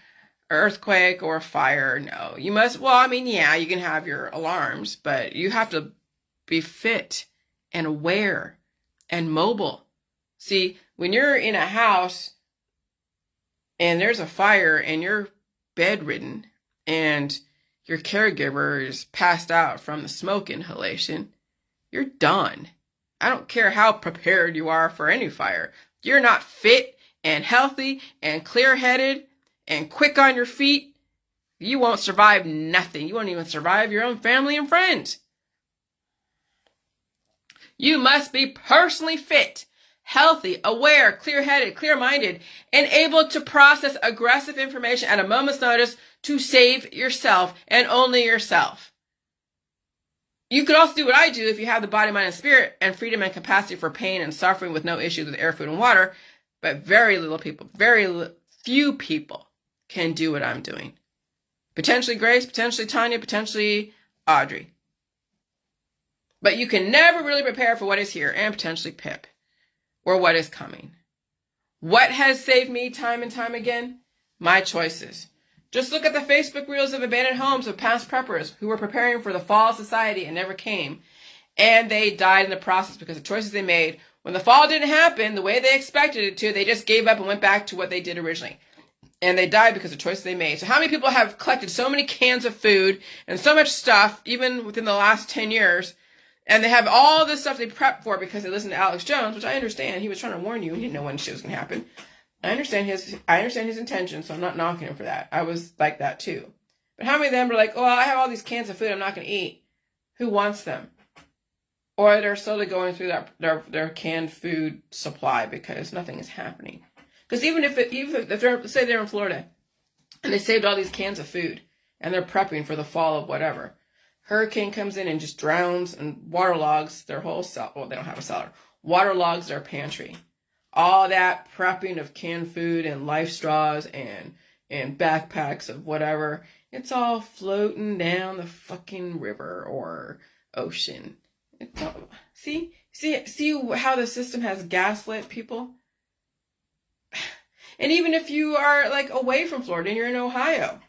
an earthquake or a fire? No. You must, well, I mean, yeah, you can have your alarms, but you have to be fit and aware and mobile. See, when you're in a house and there's a fire and you're bedridden and your caregiver is passed out from the smoke inhalation, you're done. I don't care how prepared you are for any fire. you're not fit and healthy and clear-headed and quick on your feet, you won't survive nothing. You won't even survive your own family and friends. You must be personally fit, healthy, aware, clear-headed, clear-minded, and able to process aggressive information at a moment's notice to save yourself and only yourself. You could also do what I do if you have the body, mind, and spirit and freedom and capacity for pain and suffering with no issues with air, food, and water, but very few people can do what I'm doing. Potentially Grace, potentially Tanya, potentially Audrey. But you can never really prepare for what is here, and potentially Pip, or what is coming. What has saved me time and time again? My choices. Just look at the Facebook reels of abandoned homes of past preppers who were preparing for the fall of society and never came. And they died in the process because of choices they made. When the fall didn't happen the way they expected it to, they just gave up and went back to what they did originally. And they died because of choices they made. So how many people have collected so many cans of food and so much stuff, even within the last 10 years, and they have all this stuff they prepped for because they listened to Alex Jones, which I understand. He was trying to warn you. He didn't know when shit was going to happen. I understand his intention, so I'm not knocking him for that. I was like that too. But how many of them are like, oh, I have all these cans of food I'm not going to eat? Who wants them? Or they're slowly going through their canned food supply because nothing is happening. Because even if they're, say they're in Florida and they saved all these cans of food and they're prepping for the fall of whatever, hurricane comes in and just drowns and waterlogs their whole cellar. Well, they don't have a cellar. Waterlogs their pantry. All that prepping of canned food and life straws and backpacks of whatever, it's all floating down the fucking river or ocean. It's all, see how the system has gaslit people? And even if you are like away from Florida and you're in Ohio,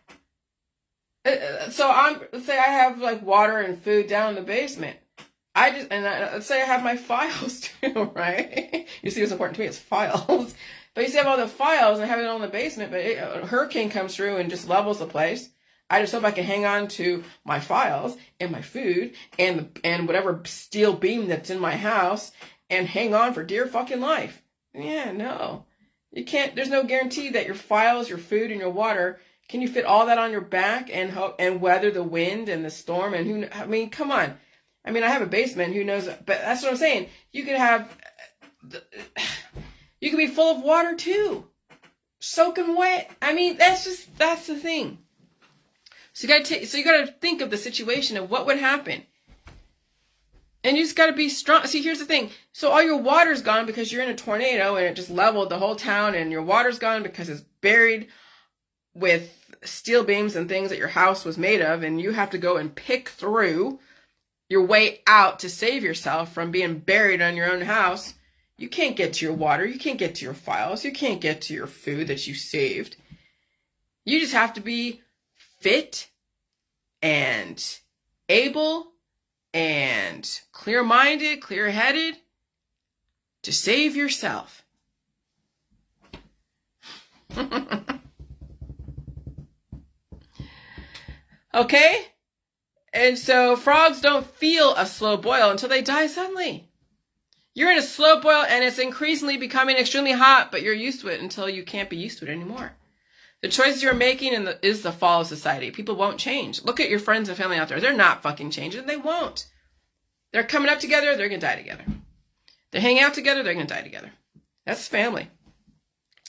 so let's say I have like water and food down in the basement. Let's say I have my files too, right? You see what's important to me is files. But you see I have all the files and I have it all in the basement, but a hurricane comes through and just levels the place. I just hope I can hang on to my files and my food and whatever steel beam that's in my house and hang on for dear fucking life. Yeah, no. You can't, there's no guarantee that your files, your food, and your water, can you fit all that on your back and weather the wind and the storm? And come on. I mean, I have a basement, who knows, but that's what I'm saying. You could be full of water too. Soaking wet. I mean, that's the thing. So you gotta think of the situation of what would happen. And you just gotta be strong. See, here's the thing. So all your water's gone because you're in a tornado and it just leveled the whole town, and your water's gone because it's buried with steel beams and things that your house was made of, and you have to go and pick through your way out to save yourself from being buried on your own house. You can't get to your water. You can't get to your files. You can't get to your food that you saved. You just have to be fit and able and clear-minded, clear-headed to save yourself. Okay? And so frogs don't feel a slow boil until they die suddenly. You're in a slow boil and it's increasingly becoming extremely hot, but you're used to it until you can't be used to it anymore. The choices you're making is the fall of society. People won't change. Look at your friends and family out there. They're not fucking changing. They won't. They're coming up together. They're going to die together. They hang out together. They're going to die together. That's family.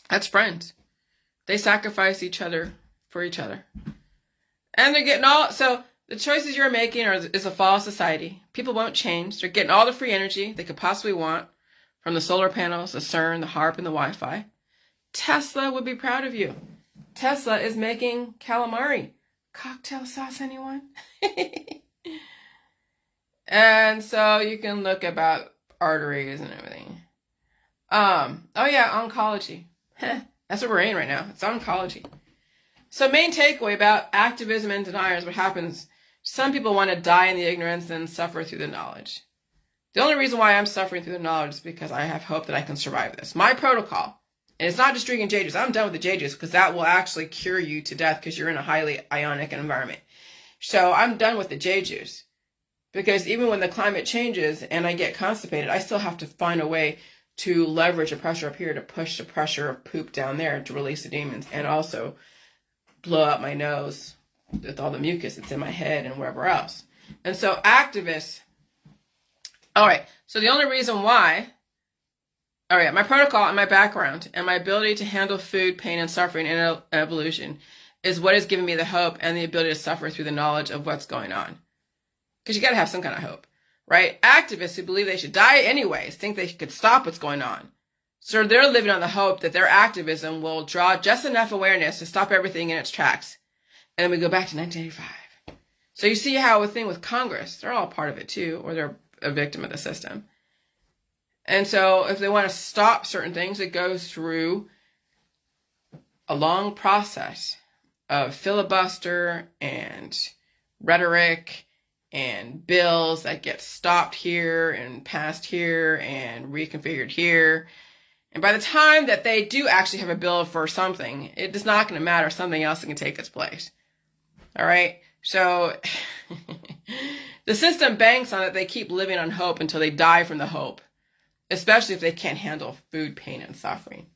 That's friends. They sacrifice each other for each other. And they're getting so the choices you're making is a fall of society. People won't change. They're getting all the free energy they could possibly want from the solar panels, the CERN, the HARP, and the Wi-Fi. Tesla would be proud of you. Tesla is making calamari. Cocktail sauce, anyone? And so you can look about arteries and everything. Oh yeah, oncology. That's what we're in right now. It's oncology. So main takeaway about activism and deniers, what happens, some people want to die in the ignorance and suffer through the knowledge. The only reason why I'm suffering through the knowledge is because I have hope that I can survive this. My protocol, and it's not just drinking J juice. I'm done with the J juice because that will actually cure you to death because you're in a highly ionic environment. So I'm done with the J juice because even when the climate changes and I get constipated, I still have to find a way to leverage the pressure up here to push the pressure of poop down there to release the demons, and also blow out my nose with all the mucus that's in my head and wherever else. And so activists, all right, so the only reason why, all right, my protocol and my background and my ability to handle food, pain, and suffering in evolution is what has given me the hope and the ability to suffer through the knowledge of what's going on. Because you got to have some kind of hope, right? Activists who believe they should die anyways think they could stop what's going on. So they're living on the hope that their activism will draw just enough awareness to stop everything in its tracks. And then we go back to 1985. So you see how a thing with Congress, they're all part of it too, or they're a victim of the system. And so if they want to stop certain things, it goes through a long process of filibuster and rhetoric and bills that get stopped here and passed here and reconfigured here. And by the time that they do actually have a bill for something, it is not going to matter. Something else that can take its place. All right? So the system banks on it. They keep living on hope until they die from the hope, especially if they can't handle food, pain, and suffering.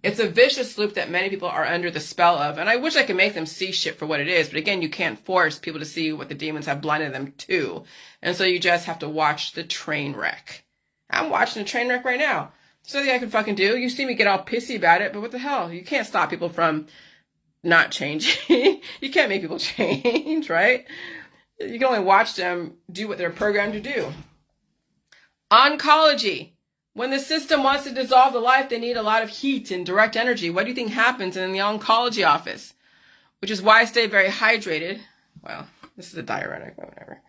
It's a vicious loop that many people are under the spell of, and I wish I could make them see shit for what it is, but again, you can't force people to see what the demons have blinded them to, and so you just have to watch the train wreck. I'm watching a train wreck right now. There's nothing I can fucking do. You see me get all pissy about it, but what the hell? You can't stop people from not changing. You can't make people change, right? You can only watch them do what they're programmed to do. Oncology. When the system wants to dissolve the life, they need a lot of heat and direct energy. What do you think happens in the oncology office? Which is why I stay very hydrated. Well, this is a diuretic, but whatever.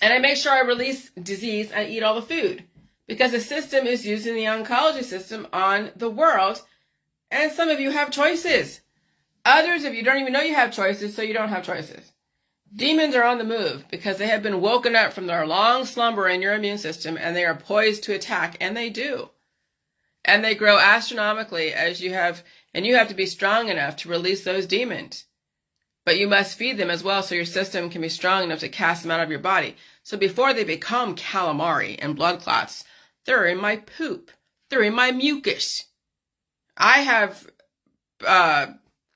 And I make sure I release disease and eat all the food. Because the system is using the oncology system on the world. And some of you have choices. Others of you don't even know you have choices, so you don't have choices. Demons are on the move because they have been woken up from their long slumber in your immune system, and they are poised to attack, and they do. And they grow astronomically as you have, and you have to be strong enough to release those demons. But you must feed them as well so your system can be strong enough to cast them out of your body. So before they become calamari and blood clots, they're in my poop. They're in my mucus. I have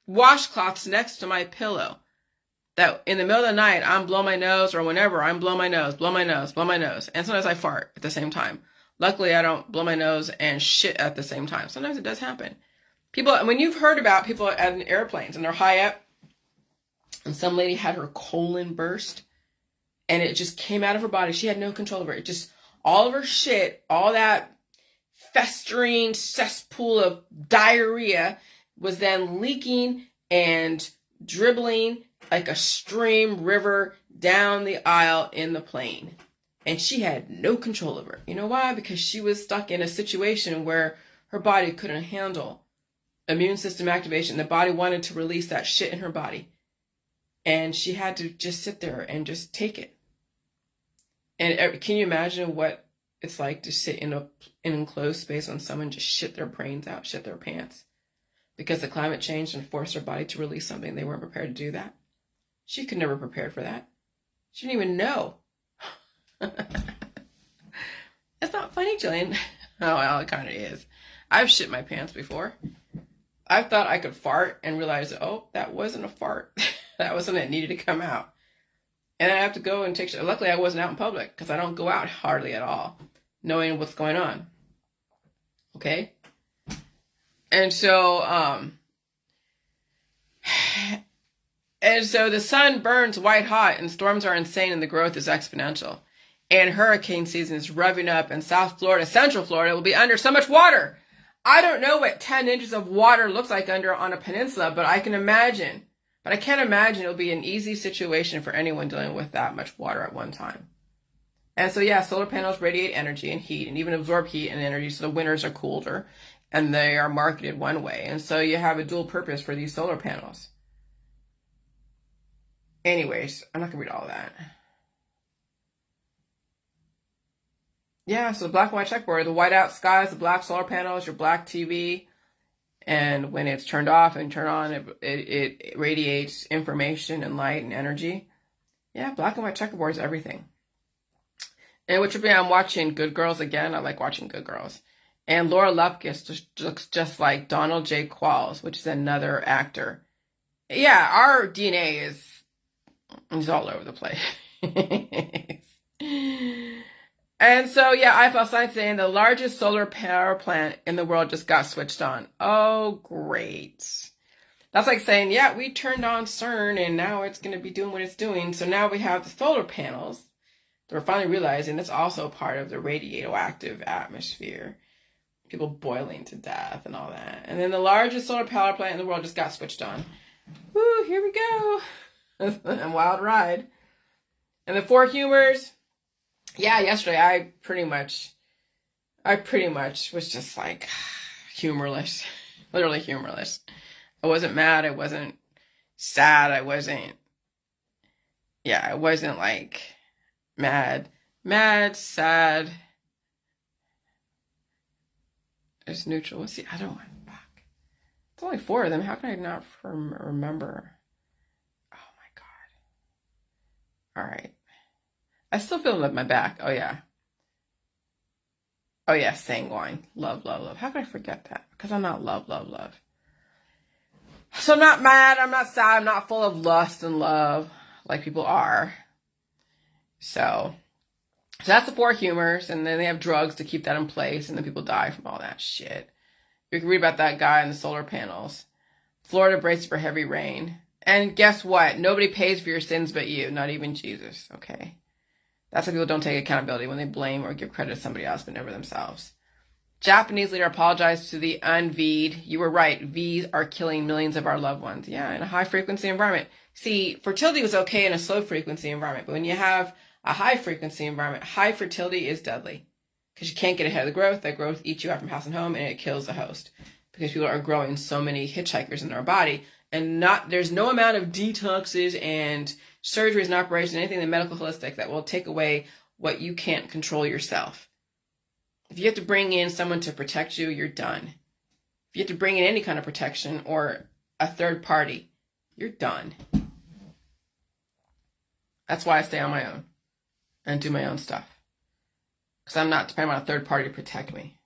washcloths next to my pillow. That in the middle of the night, I'm blow my nose, or whenever I'm blow my nose, blow my nose, blow my nose. And sometimes I fart at the same time. Luckily, I don't blow my nose and shit at the same time. Sometimes it does happen. People, when you've heard about people in airplanes and they're high up, and some lady had her colon burst, and it just came out of her body. She had no control over it. It just, all of her shit, all that festering cesspool of diarrhea was then leaking and dribbling like a stream river down the aisle in the plane. And she had no control over it. You know why? Because she was stuck in a situation where her body couldn't handle immune system activation. The body wanted to release that shit in her body. And she had to just sit there and just take it. And can you imagine what it's like to sit in an enclosed space when someone just shit their brains out, shit their pants? Because the climate changed and forced her body to release something. They weren't prepared to do that. She could never prepare for that. She didn't even know. That's not funny, Jillian. Oh, well, it kind of is. I've shit my pants before. I thought I could fart and realized, oh, that wasn't a fart. That was something that needed to come out. And then I have to go and take shit. Luckily, I wasn't out in public because I don't go out hardly at all, knowing what's going on. Okay? And so, the sun burns white hot and storms are insane and the growth is exponential. And hurricane season is revving up and South Florida, Central Florida will be under so much water. I don't know what 10 inches of water looks like under on a peninsula, but I can imagine. But I can't imagine it'll be an easy situation for anyone dealing with that much water at one time. And so, yeah, solar panels radiate energy and heat and even absorb heat and energy, so the winters are colder and they are marketed one way. And so you have a dual purpose for these solar panels. Anyways, I'm not going to read all that. Yeah, so the black and white checkerboard, the white out skies, the black solar panels, your black TV. And when it's turned off and turned on, it radiates information and light and energy. Yeah, black and white checkerboard is everything. And which would be, I'm watching Good Girls again. I like watching Good Girls. And Laura Lupkus just looks just like Donald J. Qualls, which is another actor. Yeah, our DNA is all over the place. And so, yeah, I felt signs saying the largest solar power plant in the world just got switched on. Oh, great. That's like saying, yeah, we turned on CERN and now it's going to be doing what it's doing. So now we have the solar panels. We're finally realizing it's also part of the radioactive atmosphere. People boiling to death and all that. And then the largest solar power plant in the world just got switched on. Woo, here we go. A wild ride. And the four humors. Yeah, yesterday I pretty much was just like humorless. Literally humorless. I wasn't mad. I wasn't sad. I wasn't like mad, sad. It's neutral. What's the other one? Fuck. It's only four of them. How can I not remember? Oh my God. All right. I still feel my back. Oh yeah. Oh yeah, sanguine. Love. How could I forget that? Because I'm not love. So I'm not mad. I'm not sad. I'm not full of lust and love like people are. So that's the four humors, and then they have drugs to keep that in place, and then people die from all that shit. You can read about that guy in the solar panels. Florida braces for heavy rain. And guess what? Nobody pays for your sins but you, not even Jesus, okay? That's why people don't take accountability when they blame or give credit to somebody else but never themselves. Japanese leader apologized to the unV'd. You were right. V's are killing millions of our loved ones. Yeah, in a high-frequency environment. See, fertility was okay in a slow-frequency environment, but when you have a high-frequency environment, high fertility is deadly because you can't get ahead of the growth. That growth eats you out from house and home, and it kills the host because people are growing so many hitchhikers in their body, and there's no amount of detoxes and surgeries and operations, anything in the medical holistic that will take away what you can't control yourself. If you have to bring in someone to protect you, you're done. If you have to bring in any kind of protection or a third party, you're done. That's why I stay on my own and do my own stuff. Because I'm not depending on a third party to protect me.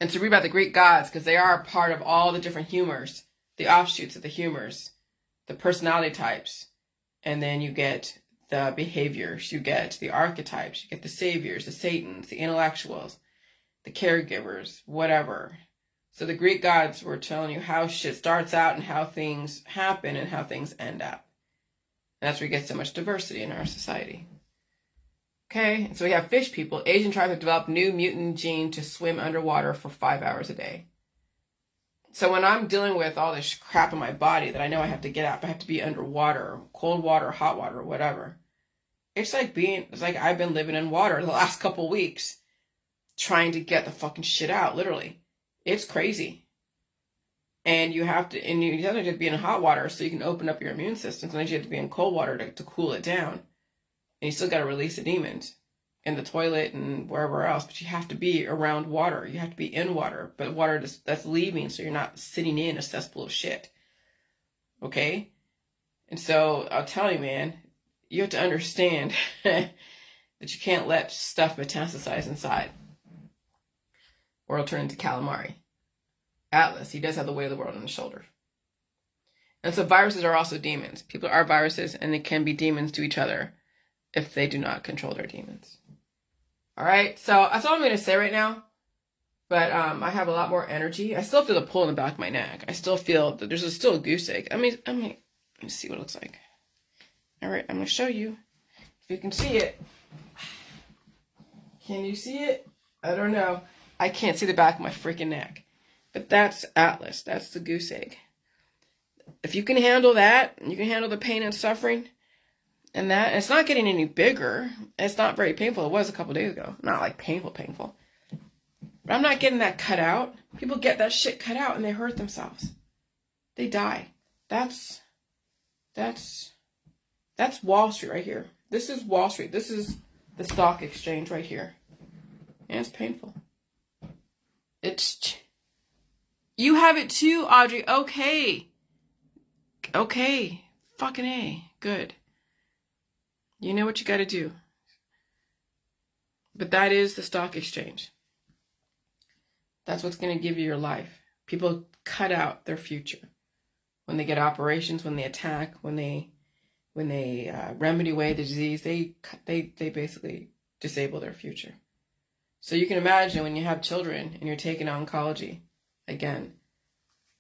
And to read about the Greek gods, because they are a part of all the different humors, the offshoots of the humors, the personality types, and then you get the behaviors, you get the archetypes, you get the saviors, the satans, the intellectuals, the caregivers, whatever. So the Greek gods were telling you how shit starts out and how things happen and how things end up. And that's where you get so much diversity in our society. Okay, so we have fish people. Asian tribes have developed new mutant gene to swim underwater for 5 hours a day. So when I'm dealing with all this crap in my body that I know I have to get out, I have to be underwater, cold water, hot water, whatever. It's like I've been living in water the last couple weeks, trying to get the fucking shit out, literally. It's crazy. And you have to be in hot water so you can open up your immune system. Sometimes you have to be in cold water to cool it down. And you still got to release the demons in the toilet and wherever else. But you have to be around water. You have to be in water. But water that's leaving, so you're not sitting in a cesspool of shit. Okay? And so I'll tell you, man, you have to understand that you can't let stuff metastasize inside, or it'll turn into calamari. Atlas, he does have the weight of the world on his shoulder. And so viruses are also demons. People are viruses, and they can be demons to each other if they do not control their demons. All right, so that's all I'm going to say right now. But I have a lot more energy. I still feel the pull in the back of my neck. I still feel that there's still a goose egg. Let me see what it looks like. All right, I'm going to show you. If you can see it. Can you see it? I don't know. I can't see the back of my freaking neck. But that's Atlas. That's the goose egg. If you can handle that, you can handle the pain and suffering, and it's not getting any bigger. It's not very painful. It was a couple days ago. Not like painful. But I'm not getting that cut out. People get that shit cut out and they hurt themselves. They die. That's Wall Street right here. This is Wall Street. This is the stock exchange right here. And it's painful. You have it too, Audrey. Okay. Fucking A. Good. You know what you gotta do. But that is the stock exchange. That's what's going to give you your life. People cut out their future. When they get operations, when they attack, when they remedy away the disease, they basically disable their future. So you can imagine when you have children and you're taking oncology, again,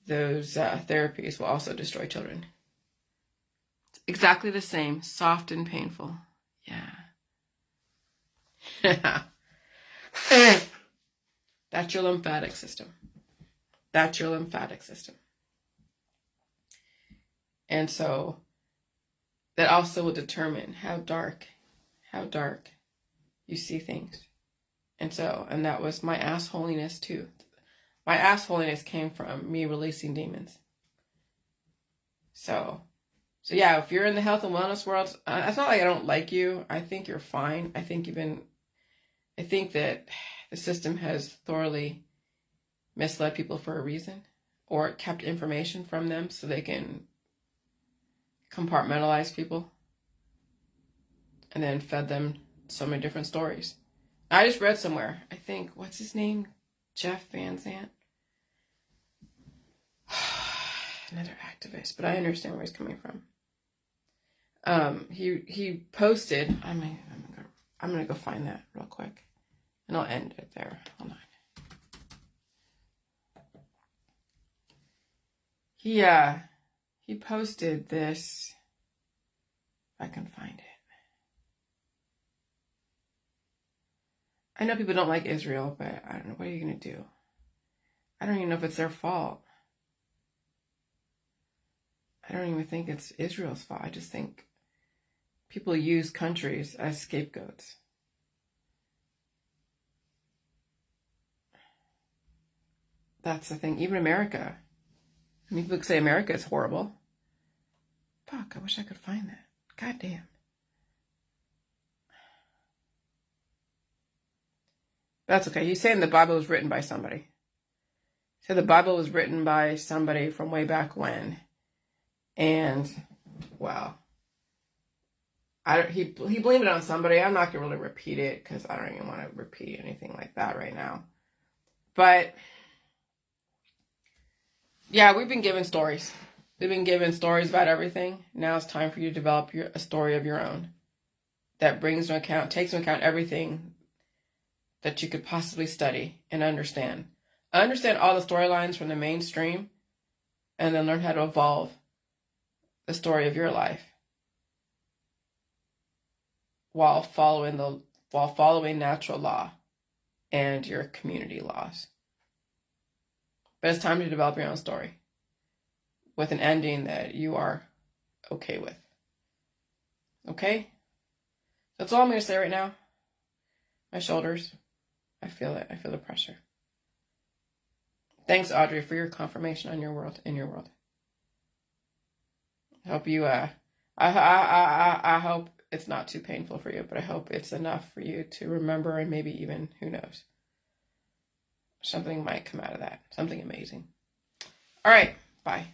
those therapies will also destroy children. It's exactly the same, soft and painful. Yeah. That's your lymphatic system. That's your lymphatic system. And so that also will determine how dark you see things. And that was my assholiness too. My assholiness came from me releasing demons. So yeah, if you're in the health and wellness world, it's not like I don't like you. I think you're fine. I think that the system has thoroughly misled people for a reason, or kept information from them so they can compartmentalize people and then fed them so many different stories. I just read somewhere, I think, what's his name? Jeff Van Zandt? Another activist, but I understand where he's coming from. He posted, I'm gonna go find that real quick and I'll end it there. Hold on. He posted this, if I can find it. I know people don't like Israel, but I don't know. What are you going to do? I don't even know if it's their fault. I don't even think it's Israel's fault. I just think people use countries as scapegoats. That's the thing. Even America. I mean, people say America is horrible. Fuck, I wish I could find that. God damn. That's okay. He's saying the Bible was written by somebody. So the Bible was written by somebody from way back when. And, wow. He blamed it on somebody. I'm not going to really repeat it because I don't even want to repeat anything like that right now. But, yeah, we've been given stories. We've been given stories about everything. Now it's time for you to develop a story of your own that takes into account everything that you could possibly study and understand. Understand all the storylines from the mainstream, and then learn how to evolve the story of your life while following natural law and your community laws. But it's time to develop your own story with an ending that you are okay with. Okay? That's all I'm going to say right now. My shoulders. I feel it. I feel the pressure. Thanks, Audrey, for your confirmation in your world. I hope you, I hope it's not too painful for you, but I hope it's enough for you to remember, and maybe even, who knows, something might come out of that. Something amazing. All right. Bye.